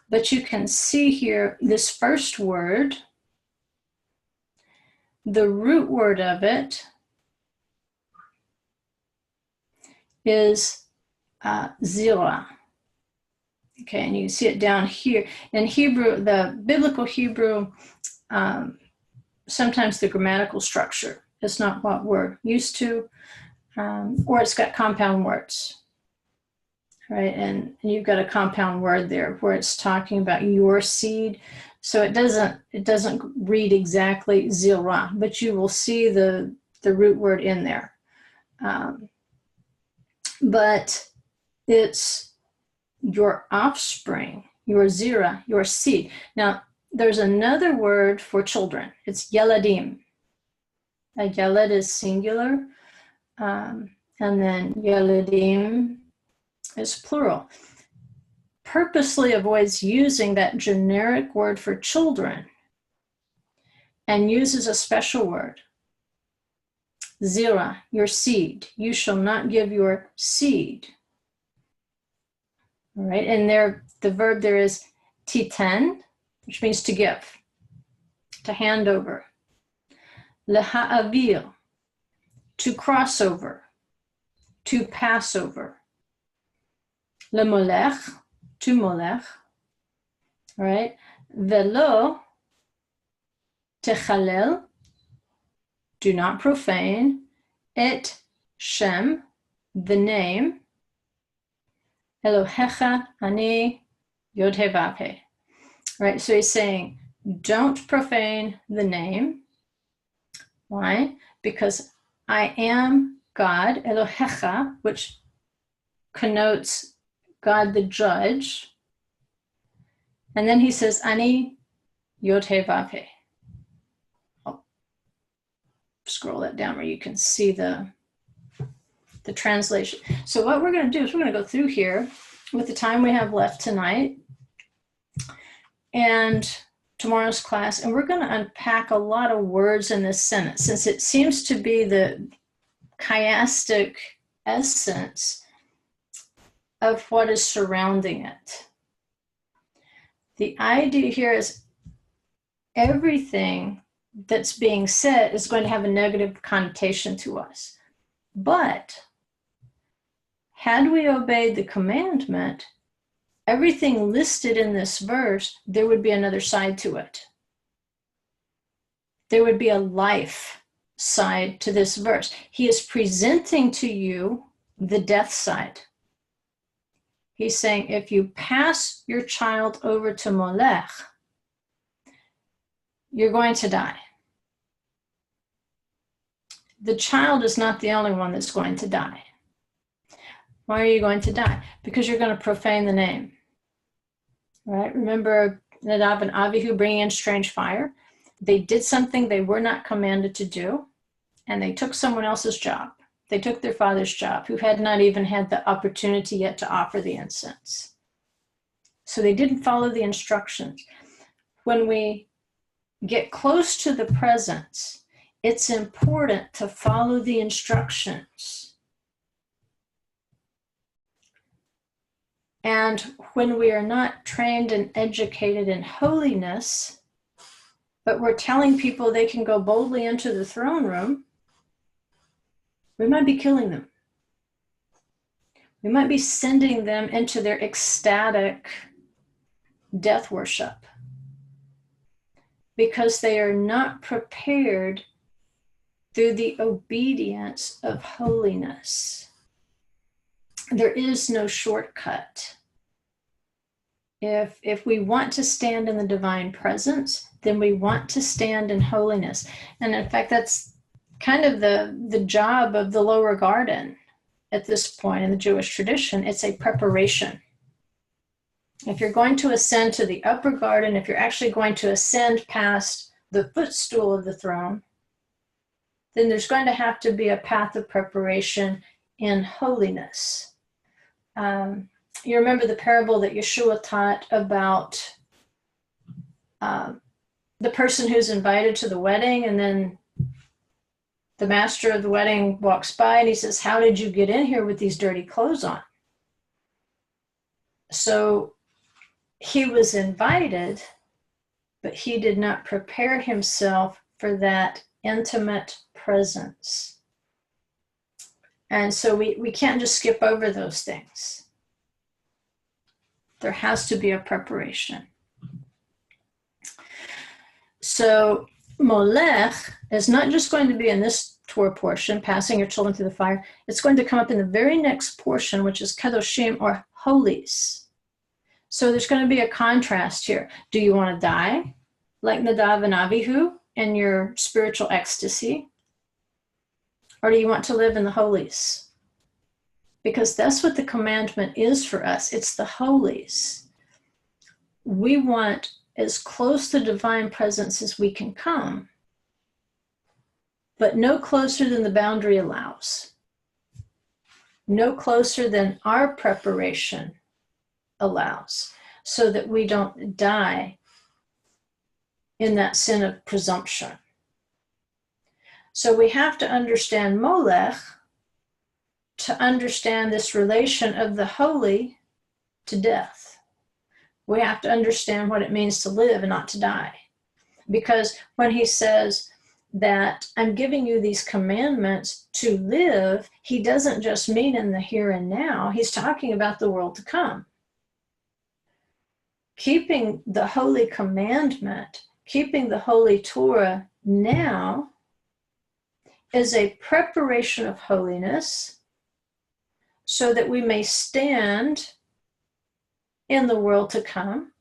But you can see here this first word, the root word of it is zerah. Okay, and you can see it down here. In Hebrew, the biblical Hebrew, sometimes the grammatical structure is not what we're used to, or it's got compound words, right? And you've got a compound word there where it's talking about your seed. So it doesn't read exactly zerah, but you will see the root word in there. But it's your offspring, your zerah, your seed. Now, there's another word for children. It's yeladim. A yeled is singular, and then yeladim is plural. Purposely avoids using that generic word for children and uses a special word. Zerah, your seed. You shall not give your seed. All right, and there, the verb there is titen, which means to give, to hand over. Leha'avir, to cross over, to pass over. Lemolech, to Molech. All right, velo, techalel, do not profane, et shem, the name, Elohecha ani yod he vav he. Right, so he's saying, don't profane the name. Why? Because I am God, Elohecha, which connotes God the judge. And then he says, ani yod he vav he. I'll scroll that down where you can see the translation. So what we're going to do is we're going to go through here with the time we have left tonight and tomorrow's class, and we're going to unpack a lot of words in this sentence, since it seems to be the chiastic essence of what is surrounding it. The idea here is everything that's being said is going to have a negative connotation to us. But had we obeyed the commandment, everything listed in this verse, there would be another side to it. There would be a life side to this verse. He is presenting to you the death side. He's saying, if you pass your child over to Molech, you're going to die. The child is not the only one that's going to die. Why are you going to die? Because you're going to profane the name. Right? Remember Nadav and Avihu bringing in strange fire? They did something they were not commanded to do, and they took someone else's job. They took their father's job, who had not even had the opportunity yet to offer the incense. So they didn't follow the instructions. When we get close to the presence, it's important to follow the instructions. And when we are not trained and educated in holiness, but we're telling people they can go boldly into the throne room, we might be killing them. We might be sending them into their ecstatic death worship because they are not prepared through the obedience of holiness. There is no shortcut. If we want to stand in the divine presence, then we want to stand in holiness. And in fact, that's kind of the job of the lower garden at this point in the Jewish tradition. It's a preparation. If you're going to ascend to the upper garden, if you're actually going to ascend past the footstool of the throne, then there's going to have to be a path of preparation in holiness. You remember the parable that Yeshua taught about the person who's invited to the wedding, and then the master of the wedding walks by and he says, "How did you get in here with these dirty clothes on?" So he was invited, but he did not prepare himself for that intimate presence. And so we can't just skip over those things. There has to be a preparation. So Molech is not just going to be in this Torah portion, passing your children through the fire. It's going to come up in the very next portion, which is Kedoshim, or holies. So there's going to be a contrast here. Do you want to die like Nadav and Avihu in your spiritual ecstasy? Or do you want to live in the holies? Because that's what the commandment is for us. It's the holies. We want as close to divine presence as we can come, but no closer than the boundary allows. No closer than our preparation allows, so that we don't die in that sin of presumption. So we have to understand Molech to understand this relation of the holy to death. We have to understand what it means to live and not to die. Because when he says that I'm giving you these commandments to live, he doesn't just mean in the here and now. He's talking about the world to come. Keeping the holy commandment, keeping the holy Torah now is a preparation of holiness so that we may stand in the world to come,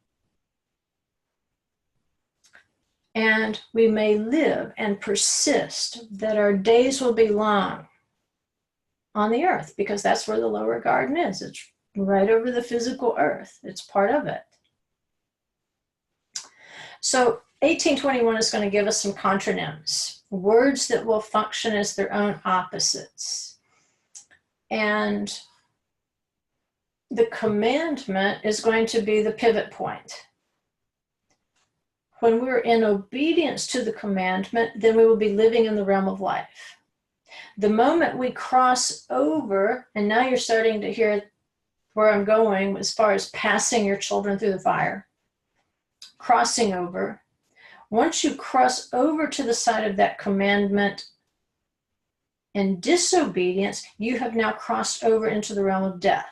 and we may live and persist, that our days will be long on the earth, because that's where the lower garden is. It's right over the physical earth. It's part of it. So 1821 is going to give us some contronyms, words that will function as their own opposites. And the commandment is going to be the pivot point. When we're in obedience to the commandment, then we will be living in the realm of life. The moment we cross over, and now you're starting to hear where I'm going as far as passing your children through the fire, crossing over. Once you cross over to the side of that commandment in disobedience, you have now crossed over into the realm of death.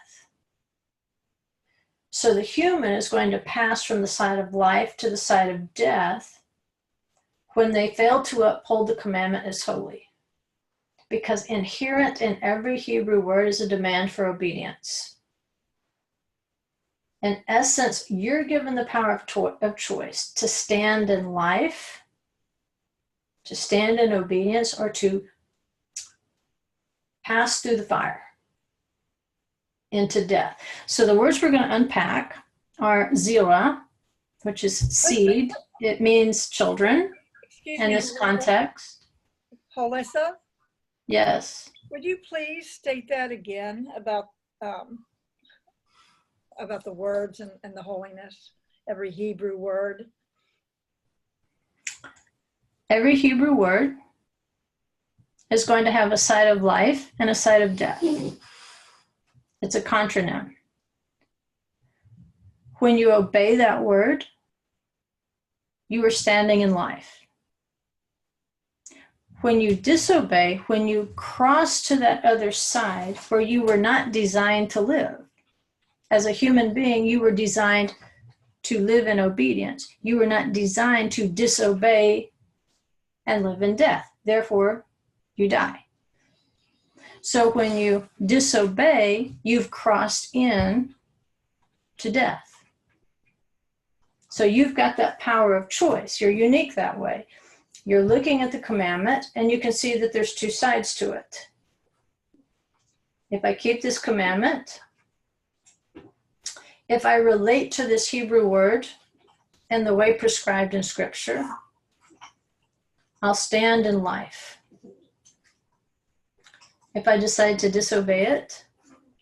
So the human is going to pass from the side of life to the side of death when they fail to uphold the commandment as holy. Because inherent in every Hebrew word is a demand for obedience. In essence, you're given the power of choice to stand in life, to stand in obedience, or to pass through the fire into death. So the words we're going to unpack are zera, which is seed. It means children in this context. Holissa? Yes. Would you please state that again about the words and the holiness, every Hebrew word? Every Hebrew word is going to have a side of life and a side of death. It's a contronym. When you obey that word, you are standing in life. When you disobey, when you cross to that other side where you were not designed to live, as a human being, you were designed to live in obedience. You were not designed to disobey and live in death. Therefore, you die. So when you disobey, you've crossed in to death. So you've got that power of choice. You're unique that way. You're looking at the commandment, and you can see that there's two sides to it. If I keep this commandment, if I relate to this Hebrew word in the way prescribed in Scripture, I'll stand in life. If I decide to disobey it,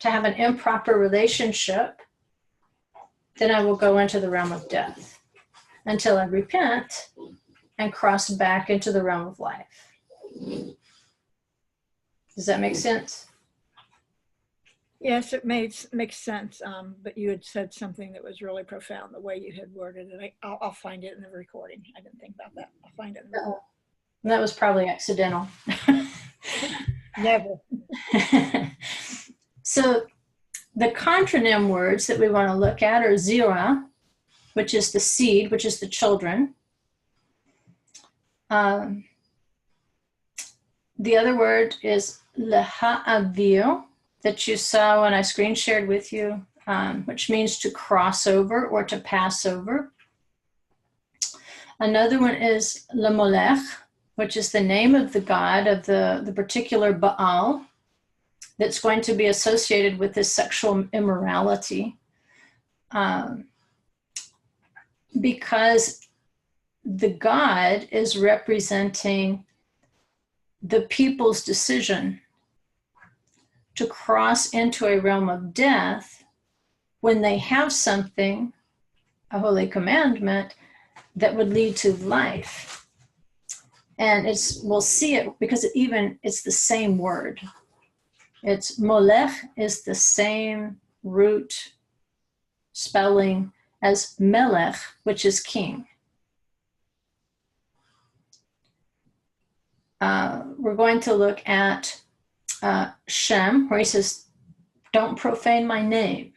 to have an improper relationship, then I will go into the realm of death until I repent and cross back into the realm of life. Does that make sense? Yes, it makes sense. But you had said something that was really profound, the way you had worded it. I'll find it in the recording. I didn't think about that. I'll find it in the recording. That was probably accidental. Never. So the contronym words that we want to look at are zera, which is the seed, which is the children. The other word is leha'avir, that you saw when I screen shared with you, which means to cross over or to pass over. Another one is Molekh, which is the name of the god of the particular Baal that's going to be associated with this sexual immorality. Because the god is representing the people's decision to cross into a realm of death when they have something, a holy commandment, that would lead to life. And we'll see it because it's the same word. It's Molekh is the same root spelling as Melech, which is king. We're going to look at Shem, where he says, don't profane my name.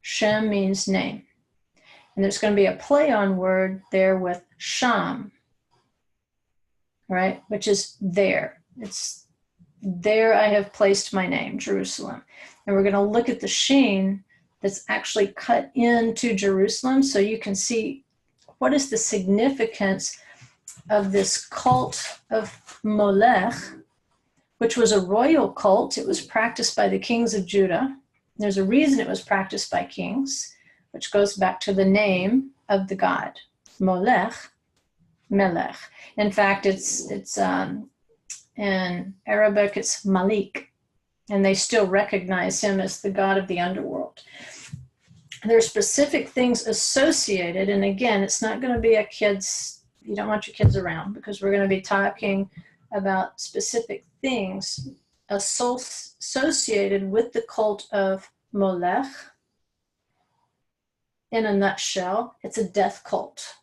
Shem means name. And there's going to be a play on word there with Sham, right? Which is there. It's there I have placed my name, Jerusalem. And we're going to look at the sheen that's actually cut into Jerusalem so you can see what is the significance of this cult of Molech, which was a royal cult. It was practiced by the kings of Judah. There's a reason it was practiced by kings, which goes back to the name of the god, Molech, Melech. In fact, it's in Arabic, it's Malik. and they still recognize him as the god of the underworld. There are specific things associated, and again, it's not going to be you don't want your kids around, because we're going to be talking about specific things associated with the cult of Molech. In a nutshell, it's a death cult.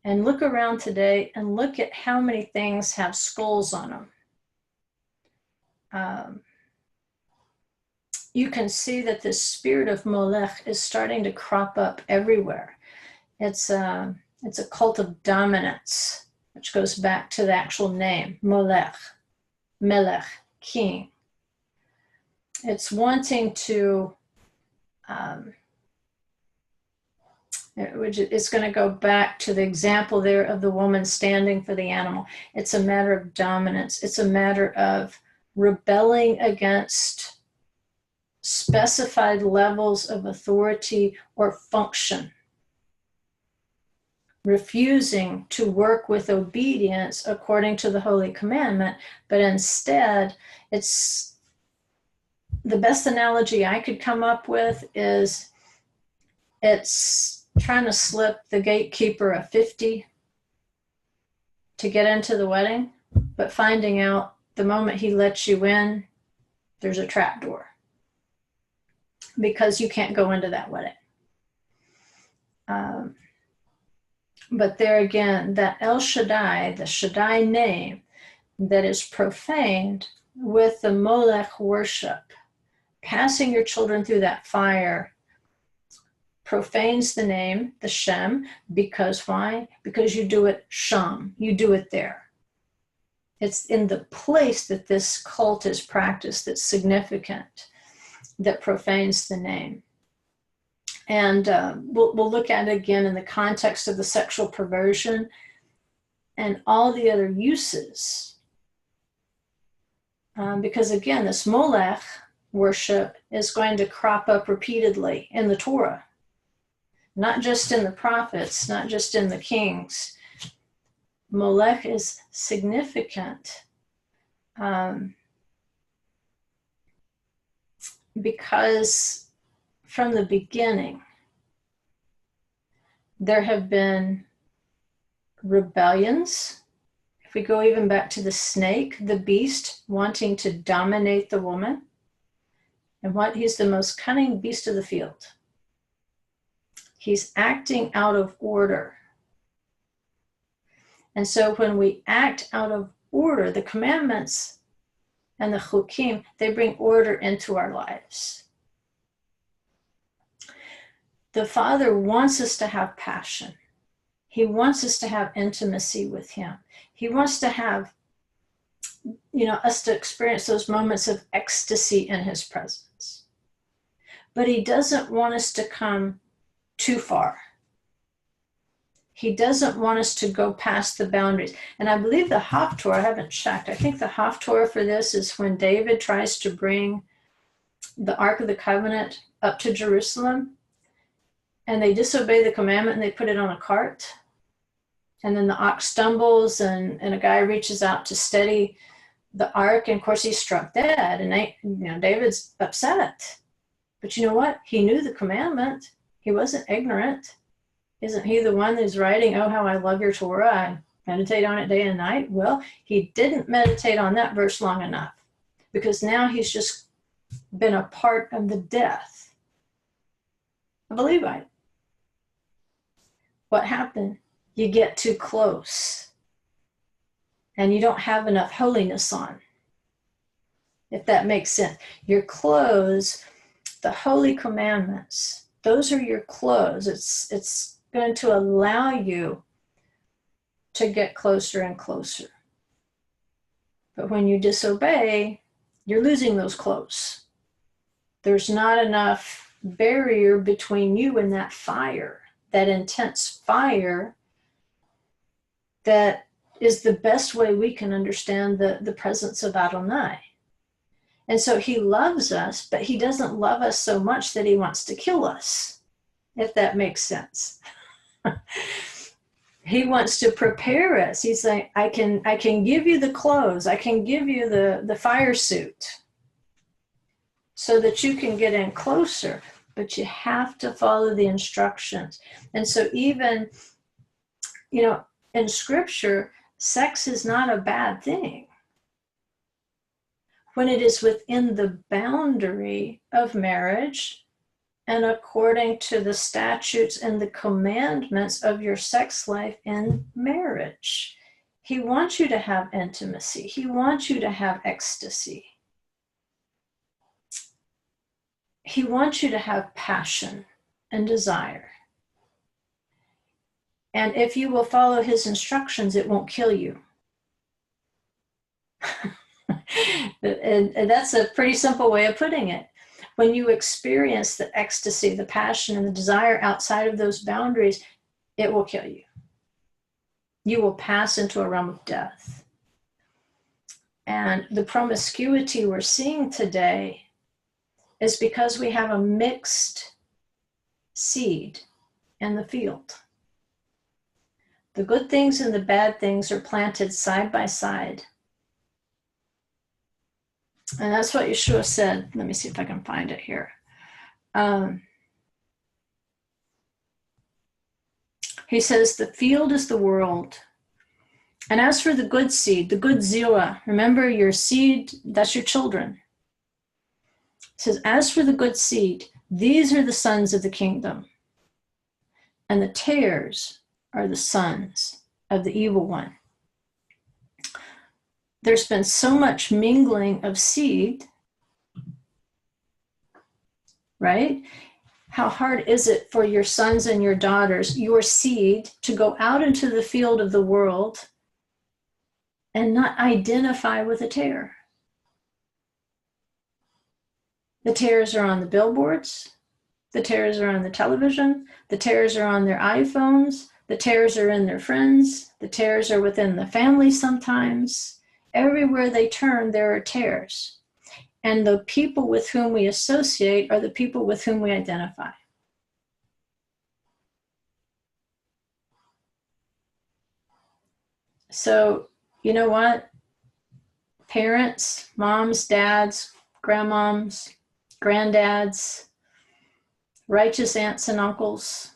And look around today and look at how many things have skulls on them. You can see that the spirit of Molech is starting to crop up everywhere. It's a cult of dominance, which goes back to the actual name, Molech, Melech, king. It's wanting to, it's going to go back to the example there of the woman standing for the animal. It's a matter of dominance. It's a matter of rebelling against specified levels of authority or function, refusing to work with obedience according to the holy commandment, but instead, it's the best analogy I could come up with is it's trying to slip the gatekeeper a 50 to get into the wedding, but finding out the moment he lets you in, there's a trap door, because you can't go into that wedding. But there again, that El Shaddai, the Shaddai name that is profaned with the Molech worship, passing your children through that fire, profanes the name, the Shem, because why? Because you do it Sham, you do it there. It's in the place that this cult is practiced that's significant, that profanes the name. And we'll look at it again in the context of the sexual perversion and all the other uses. Because again, this Molech worship is going to crop up repeatedly in the Torah, not just in the prophets, not just in the kings. Molech is significant because from the beginning, there have been rebellions. If we go even back to the snake, the beast wanting to dominate the woman, and he's the most cunning beast of the field. He's acting out of order. And so when we act out of order, the commandments and the chukim, they bring order into our lives. The Father wants us to have passion. He wants us to have intimacy with him. He wants to have, us to experience those moments of ecstasy in his presence. But he doesn't want us to come too far. He doesn't want us to go past the boundaries. And I believe the Haftorah, I haven't checked, I think the Haftorah for this is when David tries to bring the Ark of the Covenant up to Jerusalem, and they disobey the commandment and they put it on a cart. And then the ox stumbles and a guy reaches out to steady the ark, and of course he's struck dead. And David's upset. But you know what? He knew the commandment. He wasn't ignorant. Isn't he the one who's writing, "Oh, how I love your Torah. I meditate on it day and night"? Well, he didn't meditate on that verse long enough, because now he's just been a part of the death of a Levite. What happened? You get too close and you don't have enough holiness on, if that makes sense. Your clothes, the holy commandments, those are your clothes. It's going to allow you to get closer and closer. But when you disobey, you're losing those clothes. There's not enough barrier between you and that fire, that intense fire that is the best way we can understand the presence of Adonai. And so he loves us, but he doesn't love us so much that he wants to kill us, if that makes sense. He wants to prepare us. He's like, I can give you the clothes. I can give you the fire suit. so that you can get in closer, but you have to follow the instructions. And so even, in scripture, sex is not a bad thing when it is within the boundary of marriage and according to the statutes and the commandments of your sex life in marriage. He wants you to have intimacy. He wants you to have ecstasy. He wants you to have passion and desire. And if you will follow his instructions, it won't kill you. And that's a pretty simple way of putting it. When you experience the ecstasy, the passion, and the desire outside of those boundaries, it will kill you. You will pass into a realm of death. And the promiscuity we're seeing today is because we have a mixed seed in the field. The good things and the bad things are planted side by side. And that's what Yeshua said. Let me see if I can find it here. He says, the field is the world. And as for the good seed, the good zera, remember your seed, that's your children. It says, as for the good seed, these are the sons of the kingdom. And the tares are the sons of the evil one. There's been so much mingling of seed, right? How hard is it for your sons and your daughters, your seed, to go out into the field of the world and not identify with a tare? The tares are on the billboards. The tares are on the television. The tares are on their iPhones. The tares are in their friends. The tares are within the family sometimes. Everywhere they turn, there are tares. And the people with whom we associate are the people with whom we identify. So, you know what? Parents, moms, dads, grandmoms, granddads, righteous aunts and uncles,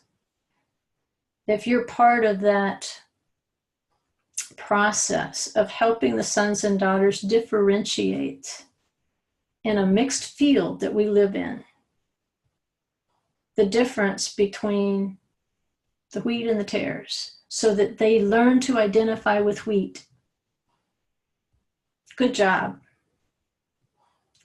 if you're part of that process of helping the sons and daughters differentiate in a mixed field that we live in, the difference between the wheat and the tares, so that they learn to identify with wheat. Good job.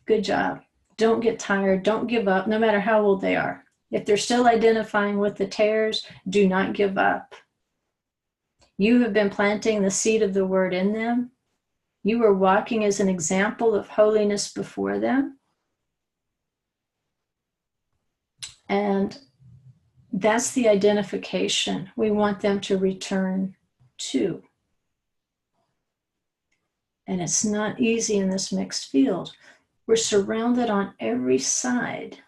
Good job. Don't get tired. Don't give up, no matter how old they are. If they're still identifying with the tares, do not give up. You have been planting the seed of the word in them. You are walking as an example of holiness before them. And that's the identification we want them to return to. And it's not easy in this mixed field. We're surrounded on every side.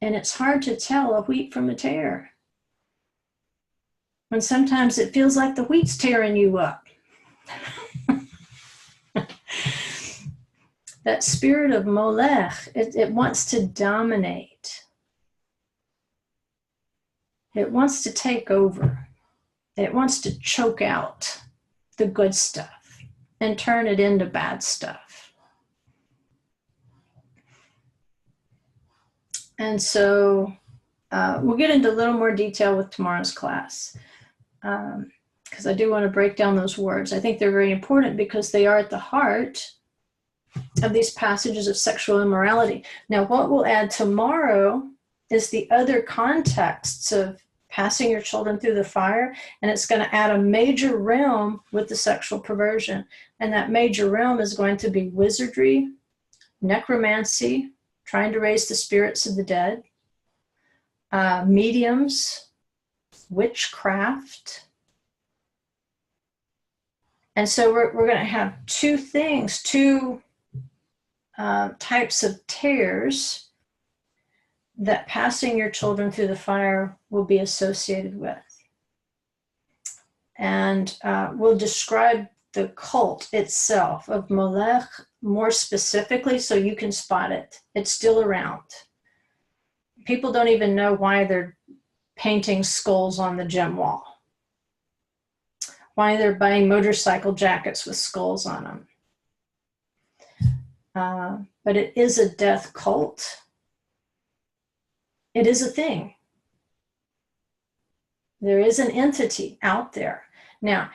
And it's hard to tell a wheat from a tare. When sometimes it feels like the wheat's tearing you up. That spirit of Molech, it wants to dominate. It wants to take over. It wants to choke out the good stuff and turn it into bad stuff. And so we'll get into a little more detail with tomorrow's class, because I do want to break down those words. I think they're very important because they are at the heart of these passages of sexual immorality. Now, what we'll add tomorrow is the other contexts of passing your children through the fire, and it's going to add a major realm with the sexual perversion. And that major realm is going to be wizardry, necromancy, trying to raise the spirits of the dead, mediums, witchcraft. And so we're going to have two types of tares that passing your children through the fire will be associated with. And we'll describe the cult itself of Molekh more specifically so you can spot it. It's still around. People don't even know why they're painting skulls on the gym wall, why they're buying motorcycle jackets with skulls on them. But it is a death cult. It is a thing. There is an entity out there. Now,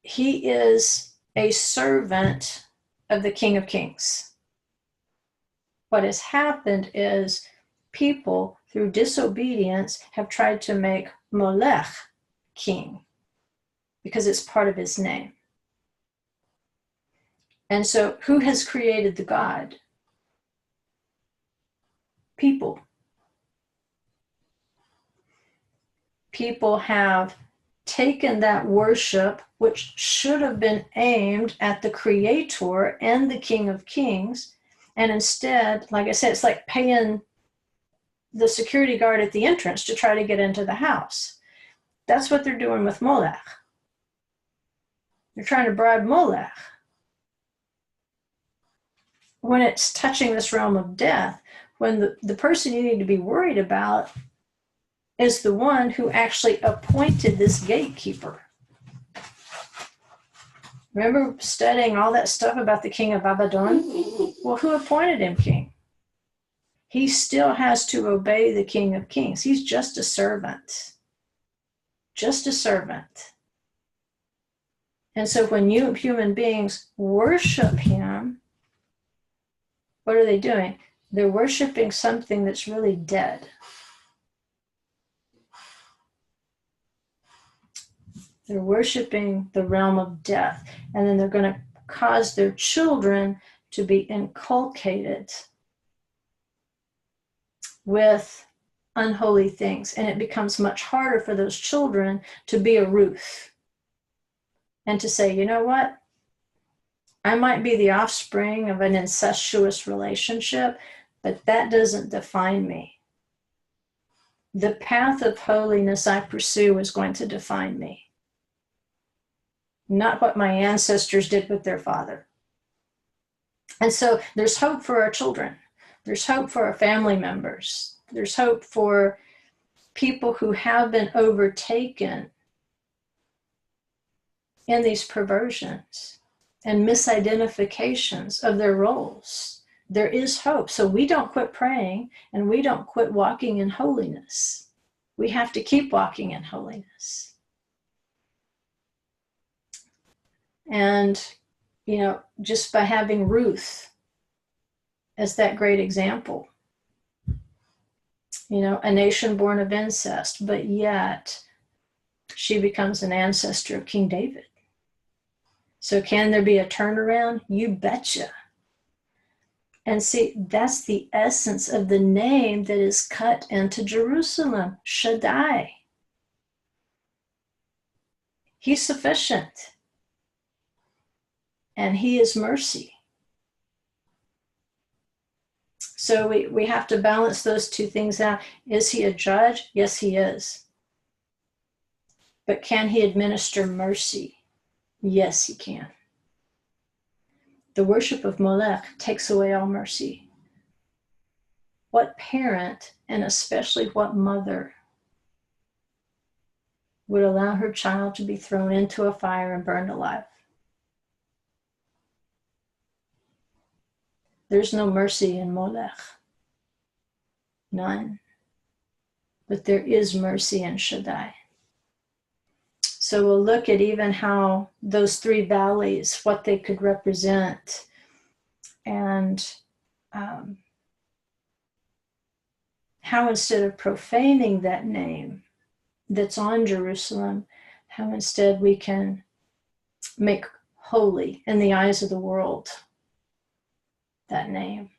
he is a servant of the King of Kings. What has happened is people, through disobedience, have tried to make Molech king because it's part of his name. And so who has created the god? People. People have taken that worship, which should have been aimed at the Creator and the King of Kings, and instead, like I said, it's like paying the security guard at the entrance to try to get into the house. That's what they're doing with Molech. They're trying to bribe Molech. When it's touching this realm of death, when the person you need to be worried about is the one who actually appointed this gatekeeper. Remember studying all that stuff about the king of Abaddon? Well, who appointed him king? He still has to obey the King of Kings. He's just a servant. Just a servant. And so when you human beings worship him, what are they doing? They're worshiping something that's really dead. They're worshiping the realm of death. And then they're going to cause their children to be inculcated with unholy things. And it becomes much harder for those children to be a Ruth and to say, you know what? I might be the offspring of an incestuous relationship, but that doesn't define me. The path of holiness I pursue is going to define me. Not what my ancestors did with their father. And so there's hope for our children. There's hope for our family members. There's hope for people who have been overtaken in these perversions and misidentifications of their roles. There is hope. So we don't quit praying and we don't quit walking in holiness. We have to keep walking in holiness. And, you know, just by having Ruth as that great example, you know, a nation born of incest, but yet she becomes an ancestor of King David. So can there be a turnaround? You betcha. And see, that's the essence of the name that is cut into Jerusalem, Shaddai. He's sufficient. And he is mercy. So we have to balance those two things out. Is he a judge? Yes, he is. But can he administer mercy? Yes, he can. The worship of Molech takes away all mercy. What parent, and especially what mother, would allow her child to be thrown into a fire and burned alive? There's no mercy in Molech. None. But there is mercy in Shaddai. So we'll look at even how those three valleys, what they could represent, and how instead of profaning that name that's on Jerusalem, how instead we can make holy in the eyes of the world that name.